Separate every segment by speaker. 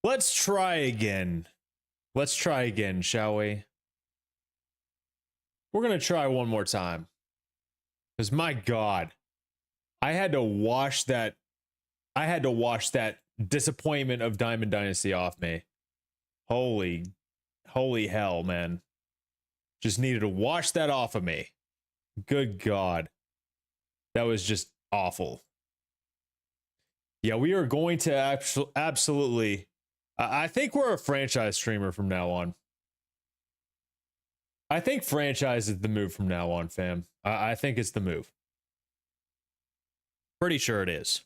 Speaker 1: Let's try again. Let's try again, shall we? We're going to try one more time. Because my God, I had to wash that disappointment of Diamond Dynasty off me. Holy hell, man. Just needed to wash that off of me. Good God. That was just awful. Yeah, we are going to absolutely... I think we're a franchise streamer from now on. I think franchise is the move from now on, fam. I think it's the move. Pretty sure it is.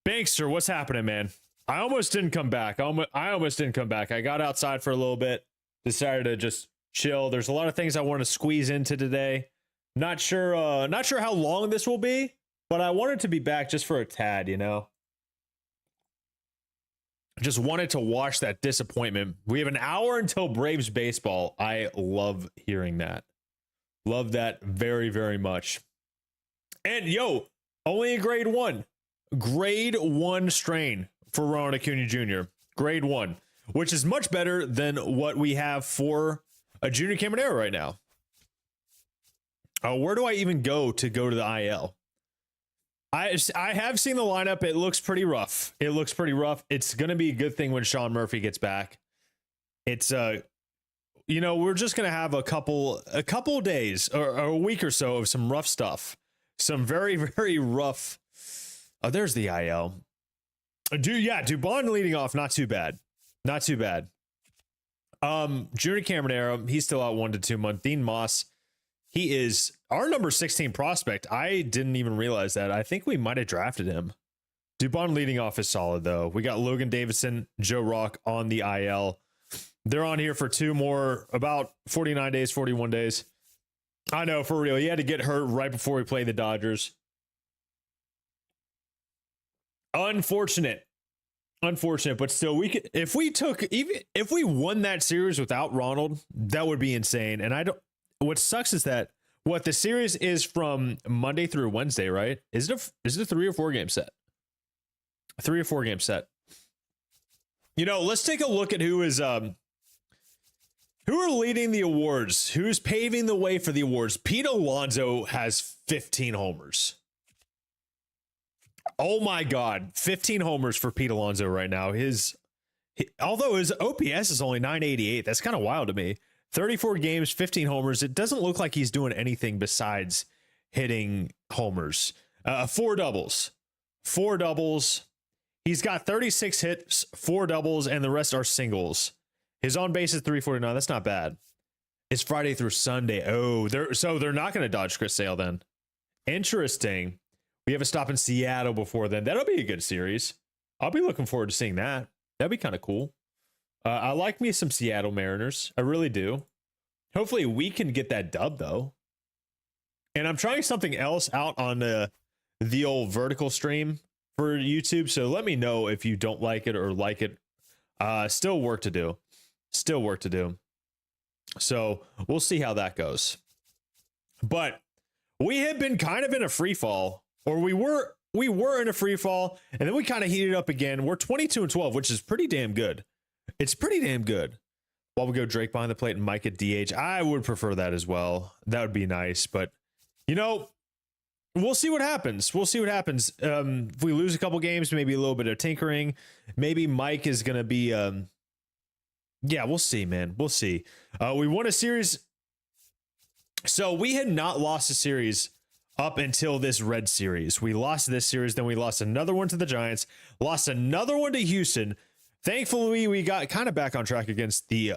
Speaker 1: Bankster, what's happening, man? I almost didn't come back. I almost didn't come back. I got outside for a little bit. Decided to just chill. There's a lot of things I want to squeeze into today. Not sure how long this will be, but I wanted to be back just for a tad, you know? Just wanted to wash that disappointment. We have an hour until Braves baseball. I love hearing that. Love that very, very much. And yo, only a grade 1. Grade 1 strain for Ronald Acuna Jr. Grade 1, which is much better than what we have for a Junior Caminero right now. Where do I even go to the IL? I have seen the lineup. It looks pretty rough. It's going to be a good thing when Sean Murphy gets back. It's you know, we're just going to have a couple days or a week or so of some rough stuff. Some very, very rough. Oh, there's the IL. Dubon leading off, not too bad. Not too bad. Junior Caminero, he's still out 1 to 2 months. Dean Moss, he is our number 16 prospect. I didn't even realize that. I think we might have drafted him. Dubon leading off is solid, though. We got Logan Davidson, Joe Rock on the IL. They're on here for 2 more, about 49 days, 41 days. I know, for real. He had to get hurt right before we played the Dodgers. Unfortunate, but still, we could, if we won that series without Ronald, that would be insane. And what sucks is that the series is from Monday through Wednesday, right? Is it a 3 or 4 game set? 3 or 4 game set. You know, let's take a look at who are leading the awards, who's paving the way for the awards. Pete Alonso has 15 homers. Oh my God, 15 homers for Pete Alonso right now. Although his OPS is only 988, that's kind of wild to me. 34 games, 15 homers. It doesn't look like he's doing anything besides hitting homers. 4 doubles. He's got 36 hits, 4 doubles, and the rest are singles. His on base is 349. That's not bad. It's Friday through Sunday. Oh, they're not going to dodge Chris Sale then. Interesting. We have a stop in Seattle before then. That'll be a good series. I'll be looking forward to seeing that. That'd be kind of cool. I like me some Seattle Mariners. I really do. Hopefully we can get that dub, though. And I'm trying something else out on the old vertical stream for YouTube. So let me know if you don't like it or like it. Still work to do. So we'll see how that goes. But we have been kind of in a free fall. Or we were in a free fall, and then we kind of heated up again. We're 22-12, which is pretty damn good. It's pretty damn good. While we go Drake behind the plate and Mike at DH, I would prefer that as well. That would be nice, but you know, we'll see what happens. If we lose a couple games, maybe a little bit of tinkering. Maybe Mike is gonna be. Yeah, we'll see, man. We'll see. We won a series, so we had not lost a series up until this Red series. We lost this series, then we lost another one to the Giants, lost another one to Houston. Thankfully, we got kind of back on track against the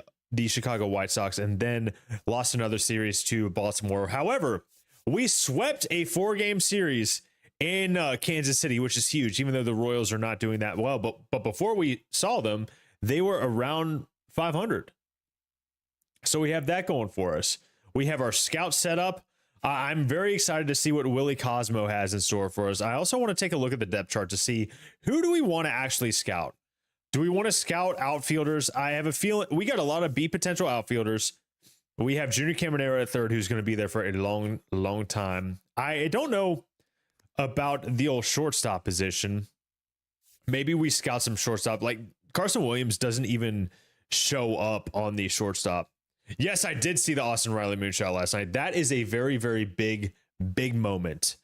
Speaker 1: Chicago White Sox, and then lost another series to Baltimore. However, we swept a 4-game series in Kansas City, which is huge, even though the Royals are not doing that well. But before we saw them, they were around 500. So we have that going for us. We have our scout set up. I'm very excited to see what Willie Cosmo has in store for us. I also want to take a look at the depth chart to see who do we want to actually scout. Do we want to scout outfielders? I have a feeling we got a lot of B potential outfielders. We have Junior Caminero at third, who's going to be there for a long, long time. I don't know about the old shortstop position. Maybe we scout some shortstop. Like Carson Williams doesn't even show up on the shortstop. Yes, I did see the Austin Riley moonshot last night. That is a very, very big moment.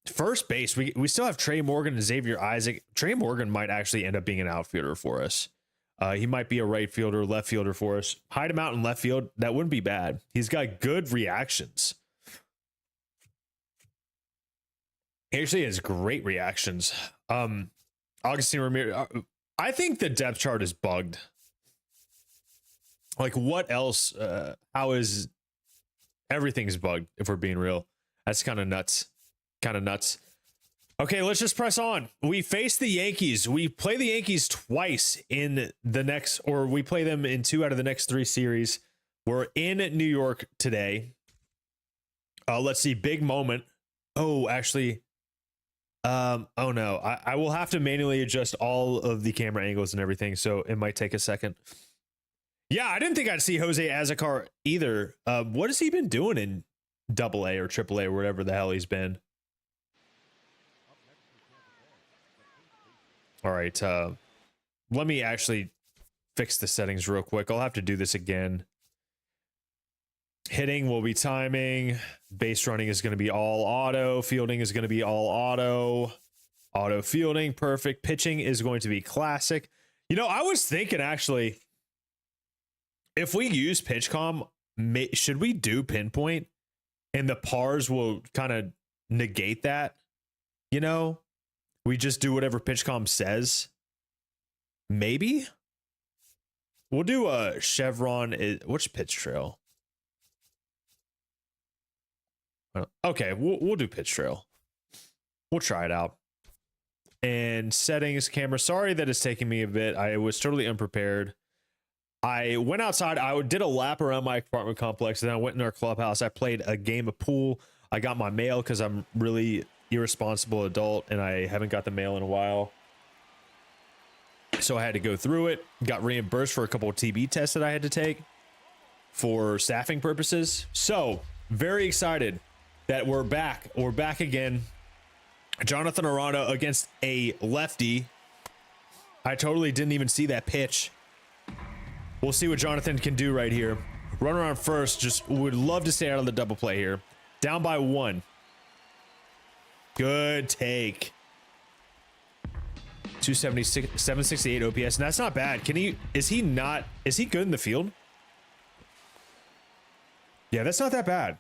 Speaker 1: First base, we still have Trey Morgan and Xavier Isaac. Trey Morgan might actually end up being an outfielder for us. He might be a right fielder, left fielder for us. Hide him out in left field. That wouldn't be bad. He's got good reactions. He actually has great reactions. Augustine Ramirez. I think the depth chart is bugged. Like, what else? How is everything's bugged? If we're being real, that's kind of nuts. Okay, let's just press on. We face the Yankees. We play the Yankees twice in the next, or we play them in 2 out of the next 3 series. We're in New York today. Let's see, big moment. Oh, actually, oh no, I will have to manually adjust all of the camera angles and everything, so it might take a second. Yeah, I didn't think I'd see Jose Azocar either. What has he been doing in AA or AAA or whatever the hell he's been? All right, let me actually fix the settings real quick. I'll have to do this again. Hitting will be timing. Base running is going to be all auto. Fielding is going to be all auto. Auto fielding, perfect. Pitching is going to be classic. You know, I was thinking actually, if we use PitchCom, should we do pinpoint? And the pars will kind of negate that. You know, we just do whatever PitchCom says. Maybe we'll do a chevron. Which pitch trail? Okay, we'll do pitch trail. We'll try it out. And settings, camera. Sorry that it's taking me a bit. I was totally unprepared. I went outside. I did a lap around my apartment complex, and then I went in our clubhouse. I played a game of pool. I got my mail because I'm really irresponsible adult, and I haven't got the mail in a while. So I had to go through it. Got reimbursed for a couple of TB tests that I had to take for staffing purposes. So very excited that we're back. We're back again. Jonathan Aranda against a lefty. I totally didn't even see that pitch. We'll see what Jonathan can do right here. Runner on first. Just would love to stay out of the double play here. Down by 1. Good take. 276, 768 OPS. And that's not bad. Is he good in the field? Yeah, that's not that bad.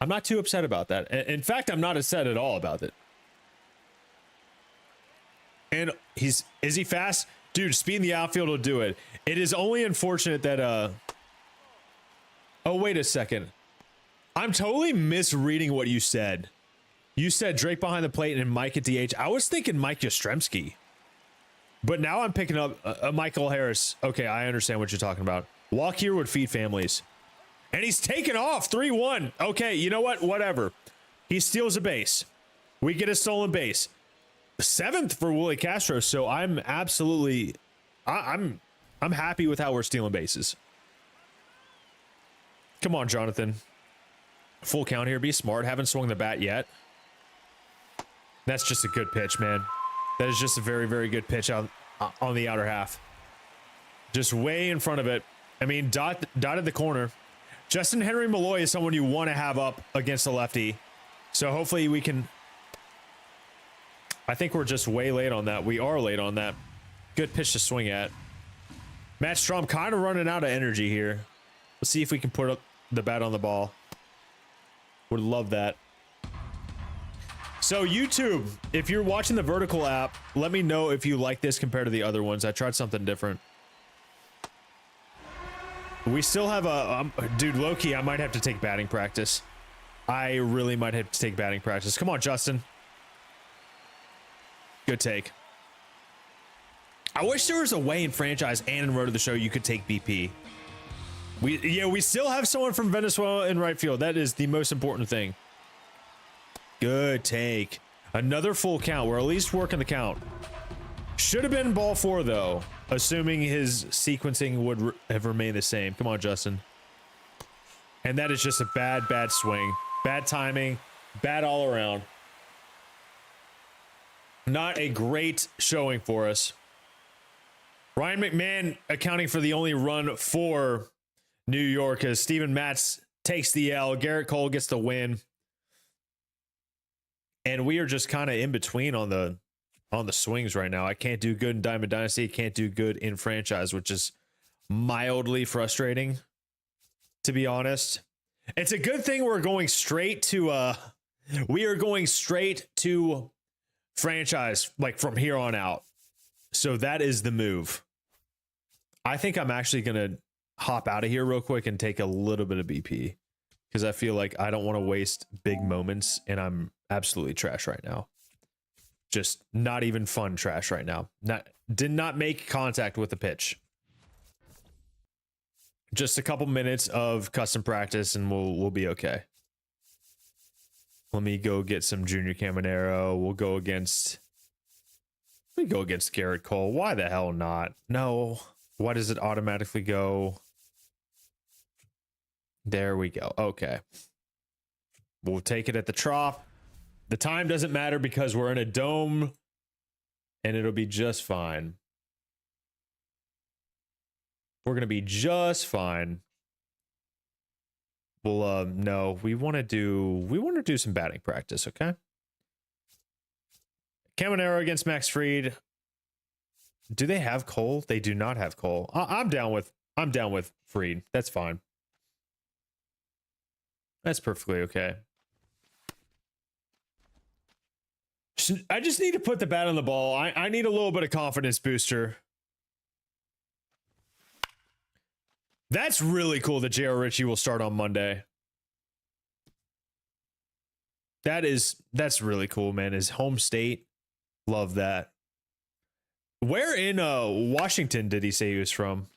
Speaker 1: I'm not too upset about that. In fact, I'm not upset at all about it. And is he fast? Dude, speed in the outfield will do it. It is only unfortunate that oh, wait a second. I'm totally misreading what you said. You said Drake behind the plate and Mike at DH. I was thinking Mike Yastrzemski. But now I'm picking up Michael Harris. Okay, I understand what you're talking about. Walk here would feed families. And he's taken off 3-1. Okay, you know what? Whatever. He steals a base. We get a stolen base. 7th for Willie Castro. So I'm absolutely, I'm happy with how we're stealing bases. Come on, Jonathan. Full count here. Be smart. Haven't swung the bat yet. That's just a good pitch, man. That is just a very, very good pitch on the outer half. Just way in front of it. I mean, dotted the corner. Justin Henry Malloy is someone you want to have up against the lefty. So hopefully we can. I think we're just way late on that. We are late on that. Good pitch to swing at. Matt Strom kind of running out of energy here. Let's see if we can put up the bat on the ball. Would love that. So YouTube, if you're watching the vertical app, let me know if you like this compared to the other ones. I tried something different. We still have a dude, low-key, I might have to take batting practice. I really might have to take batting practice. Come on, Justin. Good take. I wish there was a way in franchise and in Road to the Show you could take BP. We still have someone from Venezuela in right field. That is the most important thing. Good take. Another full count. We're at least working the count. Should have been ball 4 though, assuming his sequencing would have remained the same. Come on, Justin. And that is just a bad swing. Bad timing. Bad all around. Not a great showing for us. Ryan McMahon accounting for the only run for New York as Steven Matz takes the L. Garrett Cole gets the win. And we are just kind of in between on the swings right now. I can't do good in Diamond Dynasty. Can't do good in franchise, which is mildly frustrating, to be honest. It's a good thing we're going straight to we are going straight to franchise like from here on out. So that is the move. I think I'm actually going to hop out of here real quick and take a little bit of BP because I feel like I don't want to waste big moments and I'm absolutely trash right now. Just not even fun trash right now. Did not make contact with the pitch. Just a couple minutes of custom practice and we'll be okay. Let me go get some Junior Caminero. We'll go against Garrett Cole. Why the hell not? No. Why does it automatically go? There we go. Okay. We'll take it at the trough. The time doesn't matter because we're in a dome and it'll be just fine. We're going to be just fine. Well, no, we want to do some batting practice. Okay. Caminero against Max Fried. Do they have Cole? They do not have Cole. I'm down with Fried. That's fine. That's perfectly okay. I just need to put the bat on the ball. I need a little bit of confidence booster. That's really cool that J.R. Ritchie will start on Monday. That's really cool, man. His home state. Love that. Where in Washington did he say he was from?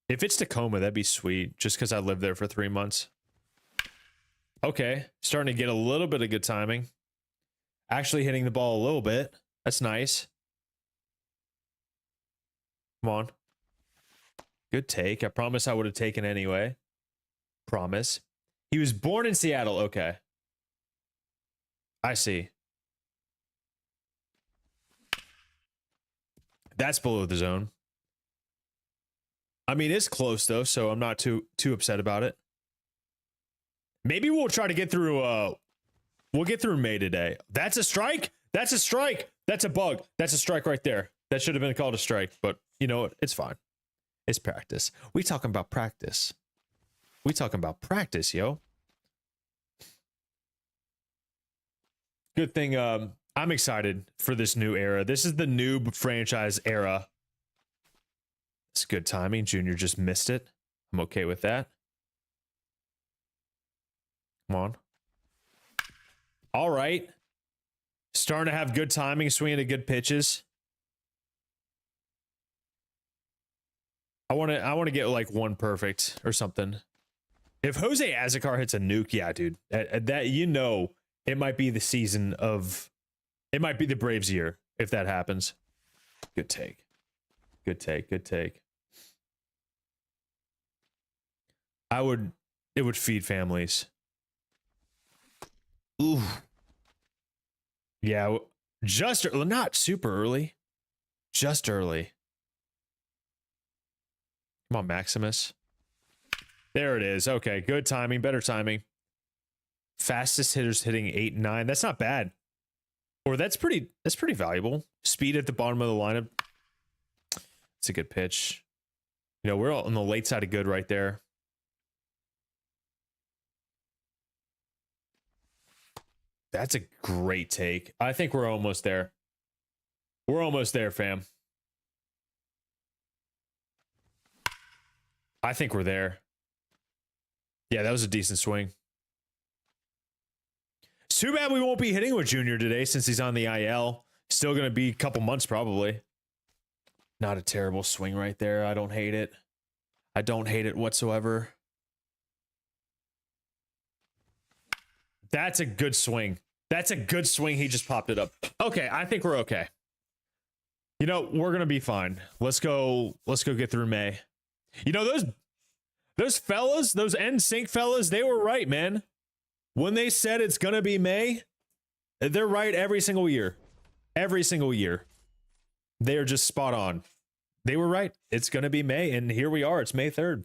Speaker 1: If it's Tacoma, that'd be sweet. Just because I lived there for 3 months. Okay. Starting to get a little bit of good timing. Actually hitting the ball a little bit. That's nice. Come on. Good take. I promise I would have taken anyway. Promise. He was born in Seattle. Okay. I see. That's below the zone. I mean, it's close though, so I'm not too upset about it. Maybe we'll try to get through we'll get through May today. That's a strike. That's a strike. That's a bug. That's a strike right there. That should have been called a strike, but you know what? It's fine. It's practice. We talking about practice. We talking about practice, yo. Good thing I'm excited for this new era. This is the noob franchise era. It's good timing. Junior just missed it. I'm okay with that. Come on. All right. Starting to have good timing, swinging to good pitches. I want to get like one perfect or something. If Jose Azocar hits a nuke, yeah, dude. That you know, it might be the season of it might be the Braves year if that happens. Good take. Good take. Good take. It would feed families. Ooh. Yeah, just not super early. Just early. Come on, Maximus. There it is. Okay, good timing, better timing. Fastest hitters hitting 8 and 9. That's not bad. Or that's pretty valuable. Speed at the bottom of the lineup. It's a good pitch. You know, we're all on the late side of good right there. That's a great take. I think we're almost there. We're almost there, fam. I think we're there. Yeah, that was a decent swing. It's too bad we won't be hitting with Junior today since he's on the IL. Still going to be a couple months probably. Not a terrible swing right there. I don't hate it. I don't hate it whatsoever. That's a good swing. That's a good swing. He just popped it up. Okay, I think we're okay. You know, we're going to be fine. Let's go get through May. You know, those fellas, those NSYNC fellas, they were right, man. When they said it's going to be May, they're right every single year. Every single year. They are just spot on. They were right. It's going to be May, and here we are. It's May 3rd.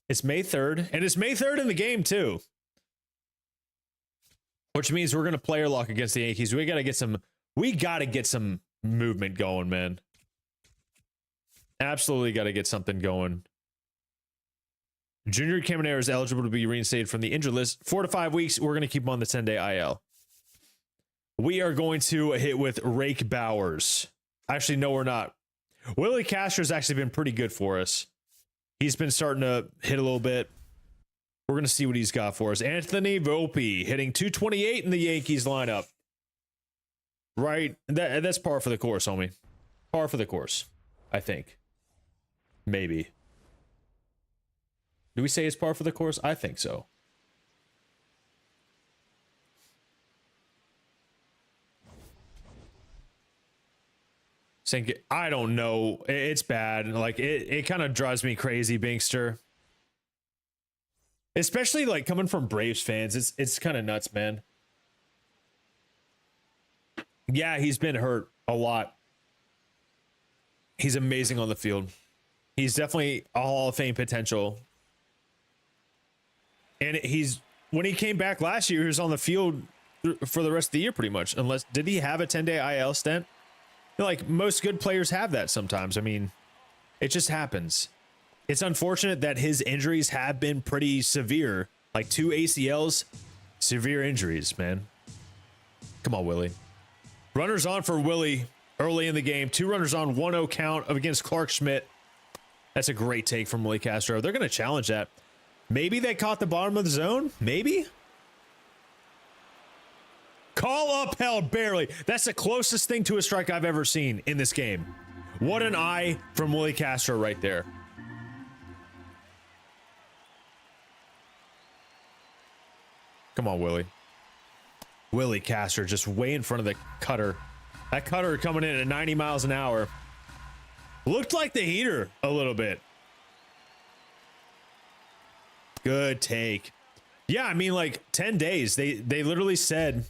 Speaker 1: It's May 3rd, and it's May 3rd in the game, too. Which means we're going to player lock against the Yankees. We got to get some movement going, man. Absolutely got to get something going. Junior Caminero is eligible to be reinstated from the injured list. 4 to 5 weeks. We're going to keep him on the 10-day IL. We are going to hit with Rake Bowers. Actually, no, we're not. Willie Castro's actually been pretty good for us. He's been starting to hit a little bit. We're going to see what he's got for us. Anthony Volpe hitting 228 in the Yankees lineup. Right? That's par for the course, homie. Par for the course, I think. Maybe. Do we say it's par for the course? I think so. I don't know. It's bad. Like, it kind of drives me crazy, Binkster. Especially, like, coming from Braves fans. It's kind of nuts, man. Yeah, he's been hurt a lot. He's amazing on the field. He's definitely a Hall of Fame potential. And when he came back last year, he was on the field for the rest of the year pretty much. Did he have a 10-day IL stint? Like, most good players have that sometimes. I mean, it just happens. It's unfortunate that his injuries have been pretty severe. Like 2 ACLs, severe injuries, man. Come on, Willie. Runners on for Willie early in the game. 2 runners on, 1-0 count against Clark Schmidt. That's a great take from Willie Castro. They're going to challenge that. Maybe they caught the bottom of the zone. Maybe. Call upheld barely. That's the closest thing to a strike I've ever seen in this game. What an eye from Willie Castro right there. Come on, Willie. Willie Castro just way in front of the cutter. That cutter coming in at 90 miles an hour. Looked like the heater a little bit. Good take. Yeah, I mean, like 10 days. They literally said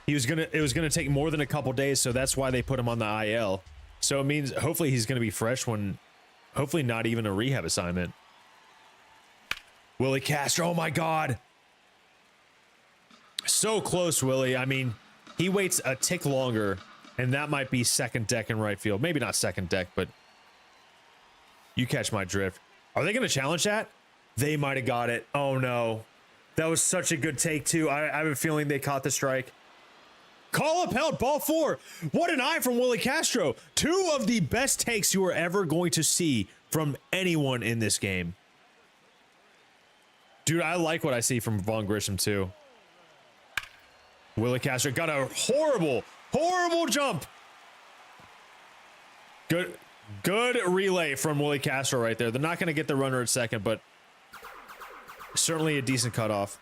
Speaker 1: it was gonna take more than a couple days, so that's why they put him on the IL. So it means hopefully he's gonna be fresh when, hopefully not even a rehab assignment. Willie Castro, oh my God. So close, Willie. I mean, he waits a tick longer, and that might be second deck in right field. Maybe not second deck, but you catch my drift. Are they going to challenge that? They might have got it. Oh, no. That was such a good take, too. I have a feeling they caught the strike. Call upheld, ball 4. What an eye from Willie Castro. 2 of the best takes you are ever going to see from anyone in this game. Dude, I like what I see from Vaughn Grisham, too. Willie Castro got a horrible jump. Good relay from Willie Castro right there. They're not going to get the runner at second, but certainly a decent cutoff.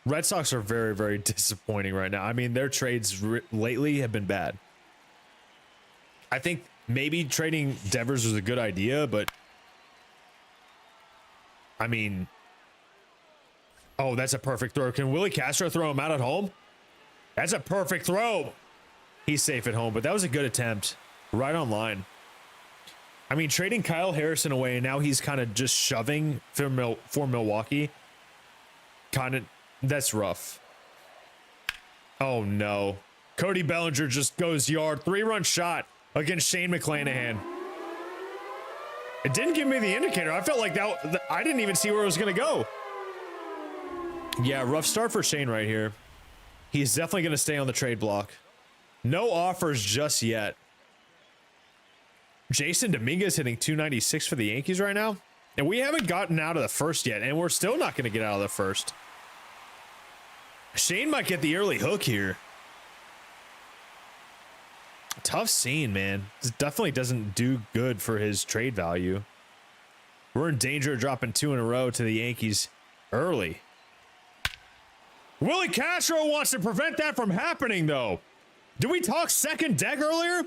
Speaker 1: Red Sox are very, very disappointing right now. I mean, their trades lately have been bad. I think maybe trading Devers was a good idea, but I mean, oh, that's a perfect throw. Can Willie Castro throw him out at home? That's a perfect throw. He's safe at home, but that was a good attempt. Right on line. I mean, trading Kyle Harrison away, and now he's kind of just shoving for Milwaukee. That's rough. Oh, no. Cody Bellinger just goes yard. 3-run shot against Shane McClanahan. It didn't give me the indicator. I felt like I didn't even see where it was going to go. Yeah, rough start for Shane right here. He's definitely going to stay on the trade block. No offers just yet. Jason Dominguez hitting 296 for the Yankees right now. And we haven't gotten out of the first yet, and we're still not going to get out of the first. Shane might get the early hook here. Tough scene, man. This definitely doesn't do good for his trade value. We're in danger of dropping 2 in a row to the Yankees early. Willie Castro wants to prevent that from happening, though. Did we talk second deck earlier?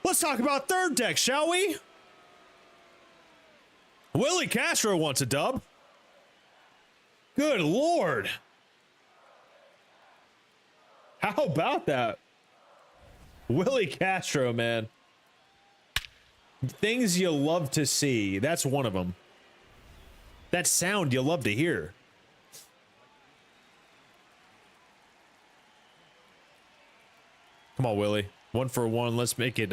Speaker 1: Let's talk about third deck, shall we? Willie Castro wants a dub. Good Lord. How about that? Willie Castro, man. Things you love to see. That's one of them. That sound you love to hear. Come on, Willie. 1 for 1. Let's make it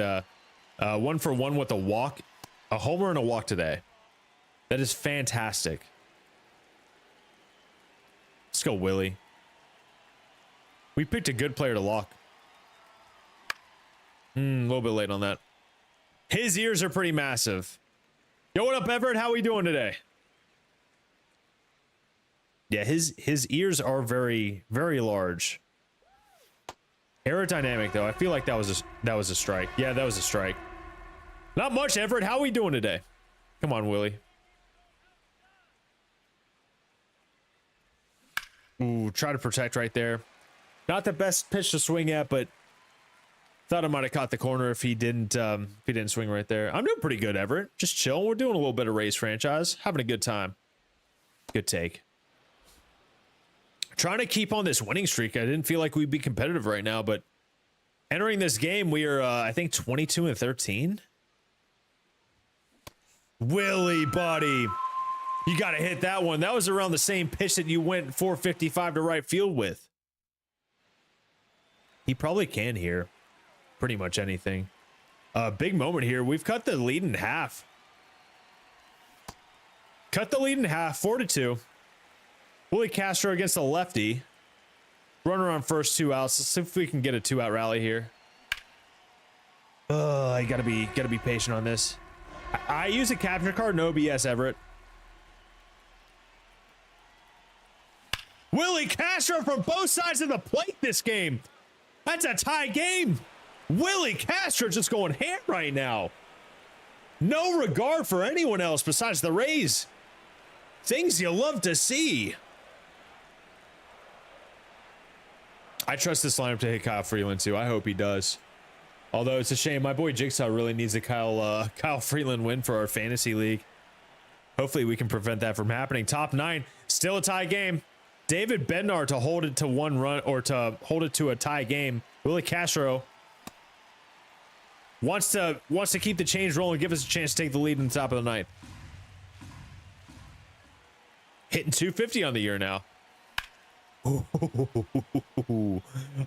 Speaker 1: 1 for 1 with a walk. A homer and a walk today. That is fantastic. Let's go, Willie. We picked a good player to lock. A little bit late on that. His ears are pretty massive. Yo, what up, Everett? How we doing today? Yeah, his ears are very, very large. Aerodynamic, though. I feel like that was a strike. Yeah, that was a strike. Not much, Everett. How we doing today? Come on, Willie. Ooh, try to protect right there. Not the best pitch to swing at, but thought I might have caught the corner if he didn't swing right there. I'm doing pretty good, Everett. Just chill. We're doing a little bit of Rays franchise. Having a good time. Good take. Trying to keep on this winning streak. I didn't feel like we'd be competitive right now, but entering this game, we are, I think, 22-13. Willie, buddy. You got to hit that one. That was around the same pitch that you went 455 to right field with. He probably can hear pretty much anything. Big moment here. We've cut the lead in half. Cut the lead in half, 4-2. Willie Castro against the lefty. Runner on first, 2 outs. Let's see if we can get a 2-out rally here. I gotta be patient on this. I use a capture card, no BS, Everett. Willie Castro from both sides of the plate this game. That's a tie game. Willie Castro just going ham right now. No regard for anyone else besides the Rays. Things you love to see. I trust this lineup to hit Kyle Freeland too. I hope he does. Although it's a shame, my boy Jigsaw really needs a Kyle Freeland win for our fantasy league. Hopefully we can prevent that from happening. Top 9, still a tie game. David Bednar to hold it to 1 run or to hold it to a tie game. Willie Castro wants to keep the change rolling, give us a chance to take the lead in the top of the 9th. Hitting 250 on the year now.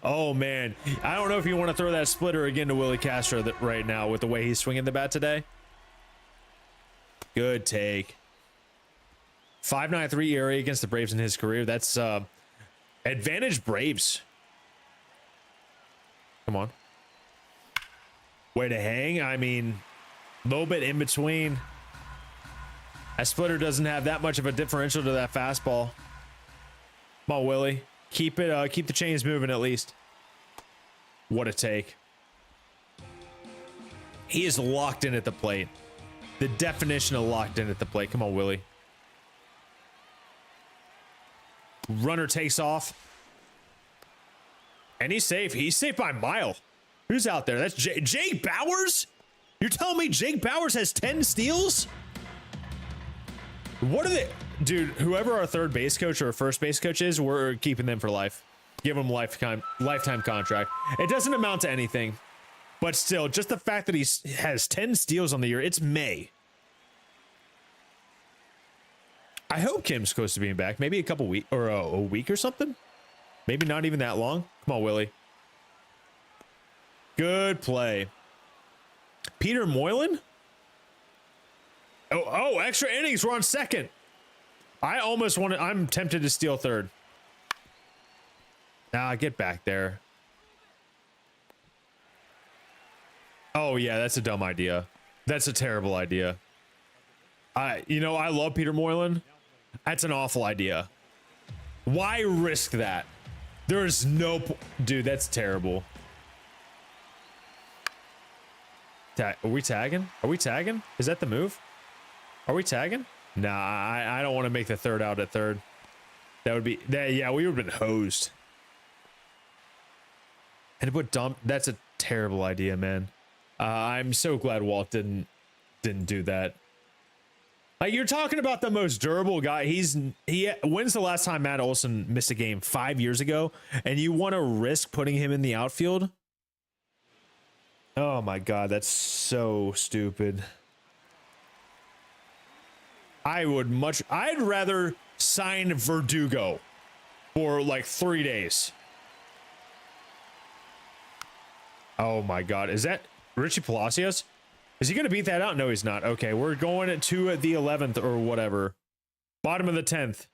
Speaker 1: Oh man, I don't know if you want to throw that splitter again to Willie Castro right now with the way he's swinging the bat today. Good take. 5.93 ERA against the Braves in his career. That's advantage Braves. Come on. Way to hang. I mean, a little bit in between. That splitter doesn't have that much of a differential to that fastball. Come on, Willie. Keep the chains moving at least. What a take. He is locked in at the plate. The definition of locked in at the plate. Come on, Willie. Runner takes off. And he's safe. He's safe by a mile. Who's out there? That's Jake Bowers? You're telling me Jake Bowers has 10 steals? What are they? Dude, whoever our third base coach or first base coach is, we're keeping them for life. Give them lifetime contract. It doesn't amount to anything. But still, just the fact that he has 10 steals on the year, it's May. I hope Kim's close to being back. Maybe a couple weeks or a week or something. Maybe not even that long. Come on, Willie. Good play. Peter Moylan? Oh, extra innings. We're on second. I almost want to. I'm tempted to steal third. Get back there. Oh, yeah, that's a dumb idea. That's a terrible idea. I love Peter Moylan. That's an awful idea. Why risk that? There's no... Dude, that's terrible. Are we tagging? Are we tagging? Is that the move? Are we tagging? Nah, I don't want to make the third out at third. That would be... Yeah, we would have been hosed. And to put dump... That's a terrible idea, man. I'm so glad Walt didn't do that. Like, you're talking about the most durable guy. When's the last time Matt Olson missed a game? 5 years ago? And you want to risk putting him in the outfield? Oh my God, that's so stupid. I'd rather sign Verdugo for like 3 days. Oh my God, is that Richie Palacios? Is he going to beat that out? No, he's not. Okay, we're going to the 11th or whatever. Bottom of the 10th.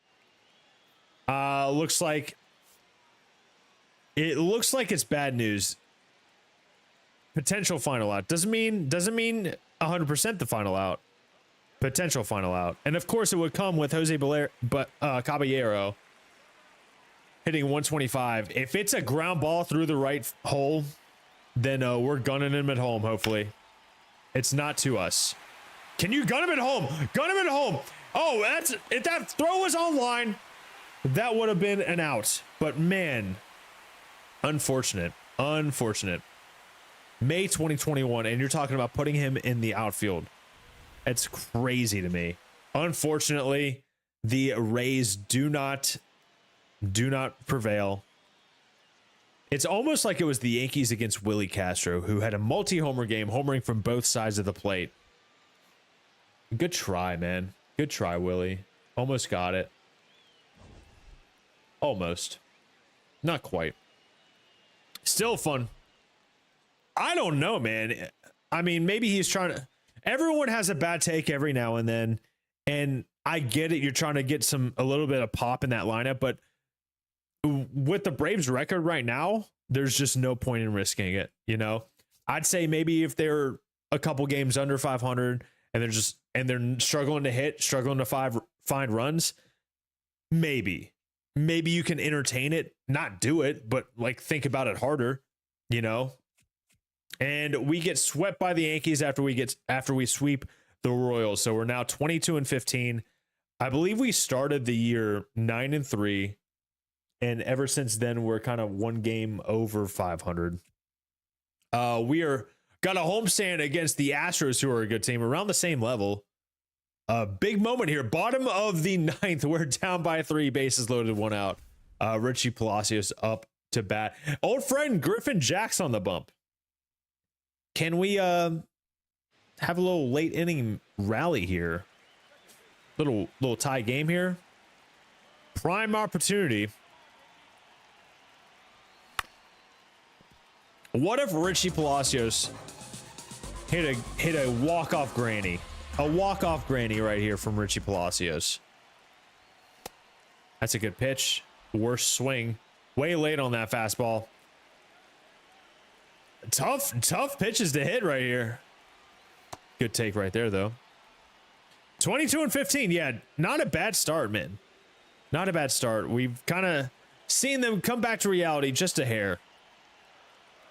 Speaker 1: Looks like it's bad news. Potential final out. Doesn't mean 100% the final out. Potential final out. And of course it would come with Jose Caballero hitting 125. If it's a ground ball through the right hole, then we're gunning him at home, hopefully. It's not to us. Can you gun him at home? Gun him at home. Oh, if that throw was online, that would have been an out. But man, unfortunate. May 2021, and you're talking about putting him in the outfield. It's crazy to me. Unfortunately, the Rays do not prevail. It's almost like it was the Yankees against Willie Castro, who had a multi-homer game, homering from both sides of the plate. Good try, man. Good try, Willie. Almost got it. Almost. Not quite. Still fun. I don't know, man. I mean, maybe he's trying to... Everyone has a bad take every now and then, and I get it. You're trying to get a little bit of pop in that lineup, but with the Braves record right now, there's just no point in risking it. You know, I'd say maybe if they're a couple games under 500 and they're struggling to find runs, maybe you can entertain it, not do it, but like think about it harder, you know. And we get swept by the Yankees after we sweep the Royals. So we're now 22-15. I believe we started the year 9-3. And ever since then, we're kind of one game over 500. We got a homestand against the Astros, who are a good team, around the same level. Big moment here. Bottom of the 9th. We're down by 3, bases loaded, 1 out. Richie Palacios up to bat. Old friend Griffin Jack's on the bump. Can we have a little late inning rally here? Little tie game here. Prime opportunity. What if Richie Palacios hit a walk-off granny? A walk-off granny right here from Richie Palacios. That's a good pitch. Worst swing. Way late on that fastball. Tough pitches to hit right here. Good take right there, though. 22-15. Yeah, not a bad start, man. Not a bad start. We've kind of seen them come back to reality just a hair.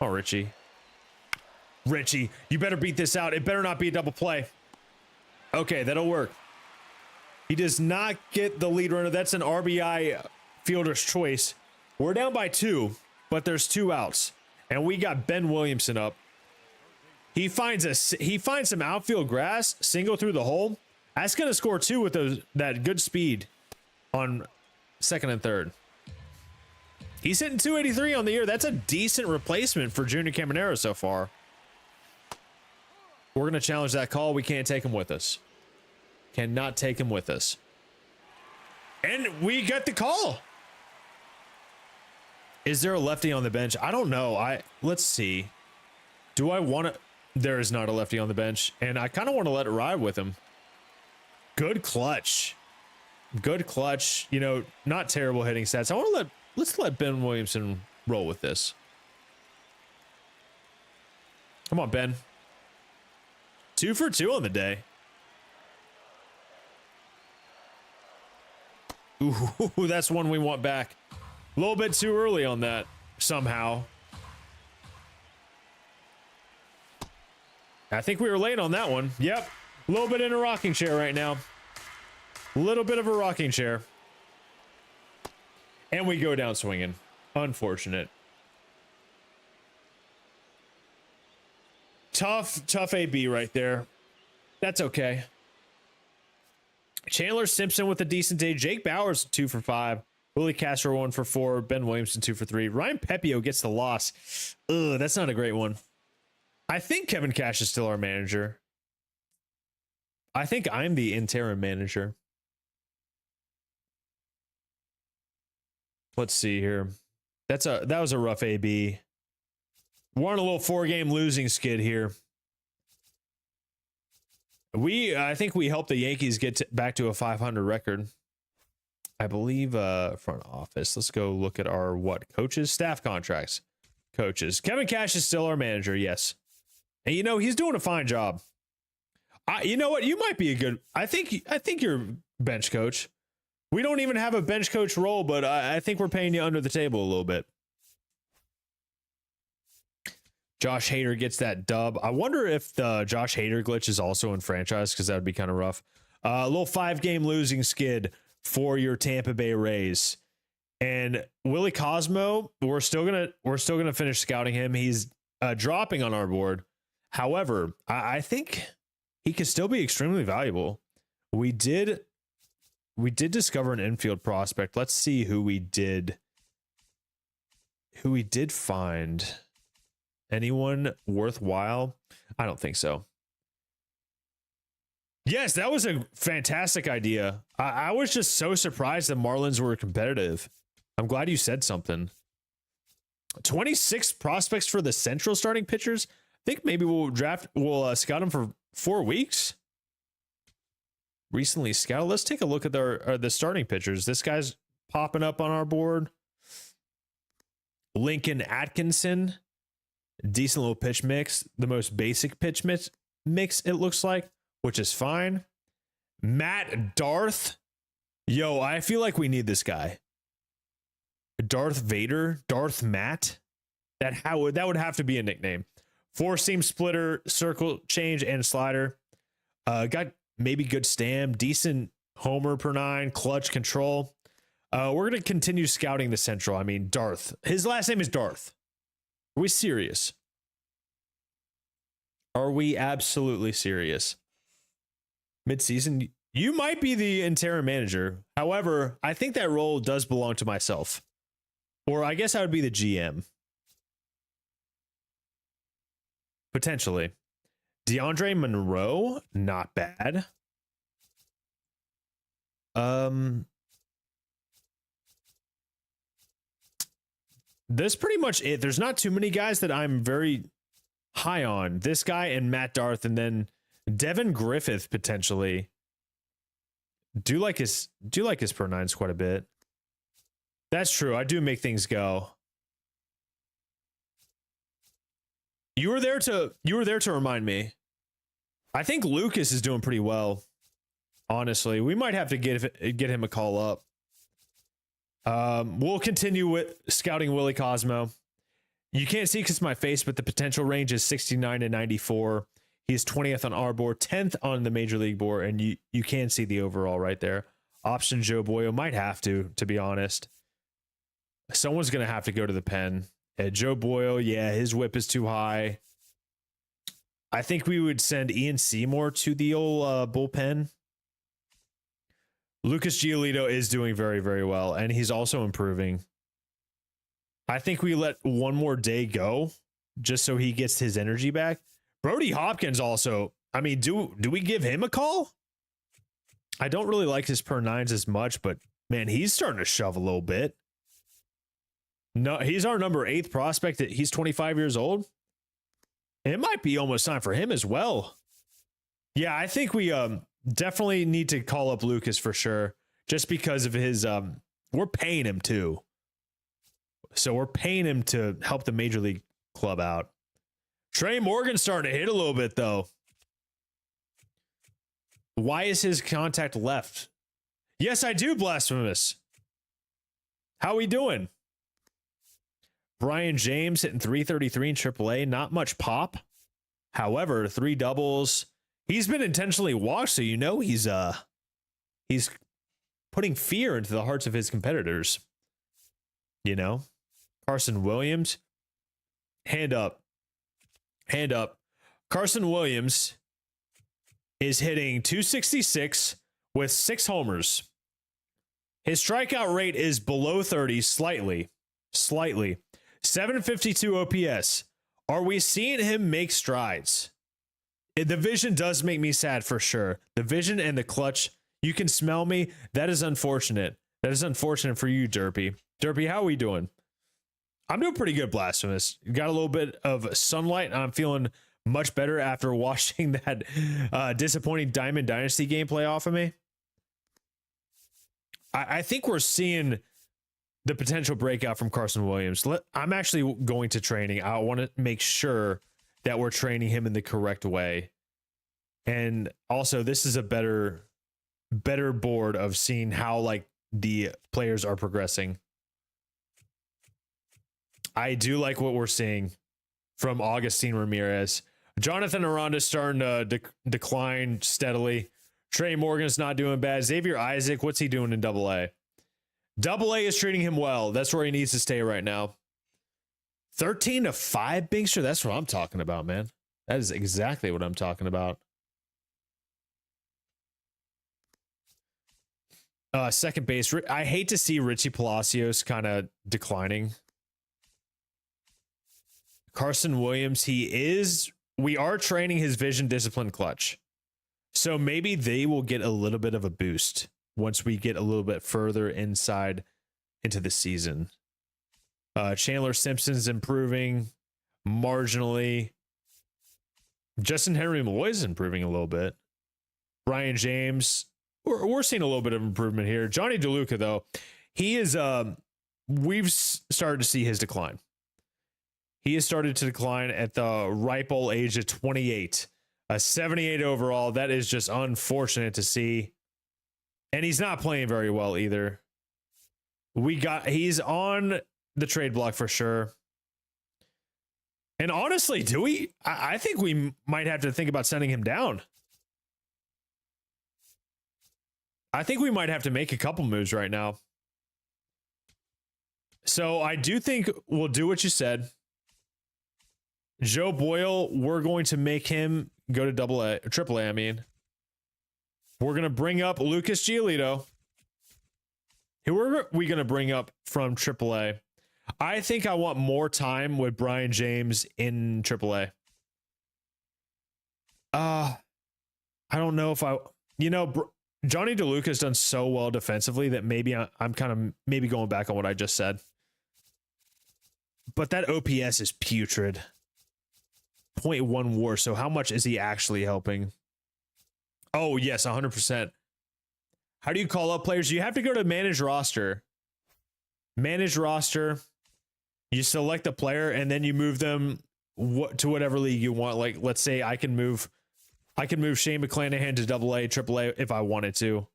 Speaker 1: Oh, Richie. Richie, you better beat this out. It better not be a double play. Okay, that'll work. He does not get the lead runner. That's an RBI fielder's choice. We're down by 2, but there's 2 outs. And we got Ben Williamson up. He finds some outfield grass, single through the hole. That's going to score 2 with that good speed on second and third. He's hitting 283 on the year. That's a decent replacement for Junior Caminero so far. We're going to challenge that call. We can't take him with us. Cannot take him with us. And we got the call. Is there a lefty on the bench? I don't know. Let's see. Do I want to? There is not a lefty on the bench, and I kind of want to let it ride with him. Good clutch. Good clutch. You know, not terrible hitting stats. Let's let Ben Williamson roll with this. Come on, Ben. 2 for 2 on the day. Ooh, that's one we want back. A little bit too early on that, somehow. I think we were late on that one. Yep. A little bit in a rocking chair right now. A little bit of a rocking chair. And we go down swinging. Unfortunate. Tough AB right there. That's okay. Chandler Simpson with a decent day. Jake Bauers 2 for 5. Willie Castro 1 for 4. Ben Williamson 2 for 3. Ryan Pepio gets the loss. Ugh, that's not a great one. I think Kevin Cash is still our manager. I think I'm the interim manager. Let's see here. That was a rough AB. We're on a little 4-game losing skid here. I think we helped the Yankees get back to a 500 record. I believe front office. Let's go look at our coaches, staff contracts. Coaches. Kevin Cash is still our manager, yes. And you know, he's doing a fine job. You know what? You might be a good I think you're bench coach. We don't even have a bench coach role, but I think we're paying you under the table a little bit. Josh Hader gets that dub. I wonder if the Josh Hader glitch is also in franchise, because that would be kind of rough. A little 5-game losing skid for your Tampa Bay Rays. And Willie Cosmo, we're still gonna finish scouting him. He's dropping on our board. However, I think he could still be extremely valuable. We did discover an infield prospect. Let's see who we did find. Anyone worthwhile? I don't think so. Yes, that was a fantastic idea. I was just so surprised that Marlins were competitive. I'm glad you said something. 26 prospects for the Central starting pitchers. I think maybe we'll scout them for 4 weeks. Recently scouted. Let's take a look at the starting pitchers. This guy's popping up on our board. Lincoln Atkinson. Decent little pitch mix. The most basic pitch mix it looks like, which is fine. Matt Darth. Yo, I feel like we need this guy. Darth Vader. Darth Matt. That would have to be a nickname. 4-seam splitter, circle change, and slider. Got maybe good stam, decent homer per 9, clutch control. We're going to continue scouting the Central. I mean, Darth. His last name is Darth. Are we serious? Are we absolutely serious? Midseason, you might be the interim manager. However, I think that role does belong to myself. Or I guess I would be the GM. Potentially. DeAndre Monroe, not bad. That's pretty much it. There's not too many guys that I'm very high on. This guy and Matt Darth, and then Devin Griffith potentially. Do like his per 9s quite a bit. That's true. I do make things go. You were there to remind me. I think Lucas is doing pretty well. Honestly, we might have to get him a call up. We'll continue with scouting Willie Cosmo. You can't see because my face, but the potential range is 69 to 94. He's 20th on our board, 10th on the major league board, and you can see the overall right there. Option Joe Boyle might have to be honest. Someone's gonna have to go to the pen. Joe Boyle, yeah, his whip is too high. I think we would send Ian Seymour to the old bullpen. Lucas Giolito is doing very, very well, and he's also improving. I think we let one more day go just so he gets his energy back. Brody Hopkins also, I mean, do we give him a call? I don't really like his per 9s as much, but man, he's starting to shove a little bit. No, he's our number 8th prospect. He's 25 years old. It might be almost time for him as well. Yeah, I think we definitely need to call up Lucas for sure, just because of his we're paying him too. So we're paying him to help the major league club out. Trey Morgan's starting to hit a little bit though. Why is his contact left? Yes, I do, Blasphemous. How we doing? Brian James hitting 333 in AAA. Not much pop. However, 3 doubles. He's been intentionally walked, so you know he's putting fear into the hearts of his competitors. You know? Carson Williams. Hand up. Hand up. Carson Williams is hitting 266 with 6 homers. His strikeout rate is below 30 slightly. 752 OPS. Are we seeing him make strides? The vision does make me sad for sure. The vision and the clutch, you can smell me. That is unfortunate. That is unfortunate for you, Derpy. Derpy, how are we doing? I'm doing pretty good, Blasphemous. Got a little bit of sunlight, and I'm feeling much better after washing that disappointing Diamond Dynasty gameplay off of me. I think we're seeing the potential breakout from Carson Williams. I'm actually going to training. I want to make sure that we're training him in the correct way. And also, this is a better board of seeing how like the players are progressing. I do like what we're seeing from Augustine Ramirez. Jonathan Aranda's starting to decline steadily. Trey Morgan's not doing bad. Xavier Isaac, what's he doing in Double A? Double A is treating him well. That's where he needs to stay right now. 13-5, Binkster. That's what I'm talking about, man. That is exactly what I'm talking about. Second base. I hate to see Richie Palacios kind of declining. Carson Williams, we are training his vision, discipline, clutch. So maybe they will get a little bit of a boost once we get a little bit further inside into the season. Chandler Simpson's improving marginally. Justin Henry Malloy's improving a little bit. Brian James, we're seeing a little bit of improvement here. Johnny DeLuca, though, he is, we've started to see his decline. He has started to decline at the ripe old age of 28. A 78 overall. That is just unfortunate to see. And he's not playing very well either. He's on the trade block for sure. And honestly, I think we might have to think about sending him down. I think we might have to make a couple moves right now. So I do think we'll do what you said. Joe Boyle, we're going to make him go to Triple A, I mean. We're going to bring up Lucas Giolito. Who are we going to bring up from Triple A? I think I want more time with Brian James in Triple A. I don't know if Johnny DeLuca's done so well defensively that maybe I'm kind of maybe going back on what I just said. But that OPS is putrid. 0.1 WAR. So how much is he actually helping? Oh, yes, 100%. How do you call up players? You have to go to manage roster. Manage roster. You select a player and then you move them to whatever league you want. Like, let's say I can move Shane McClanahan to AA, AAA if I wanted to.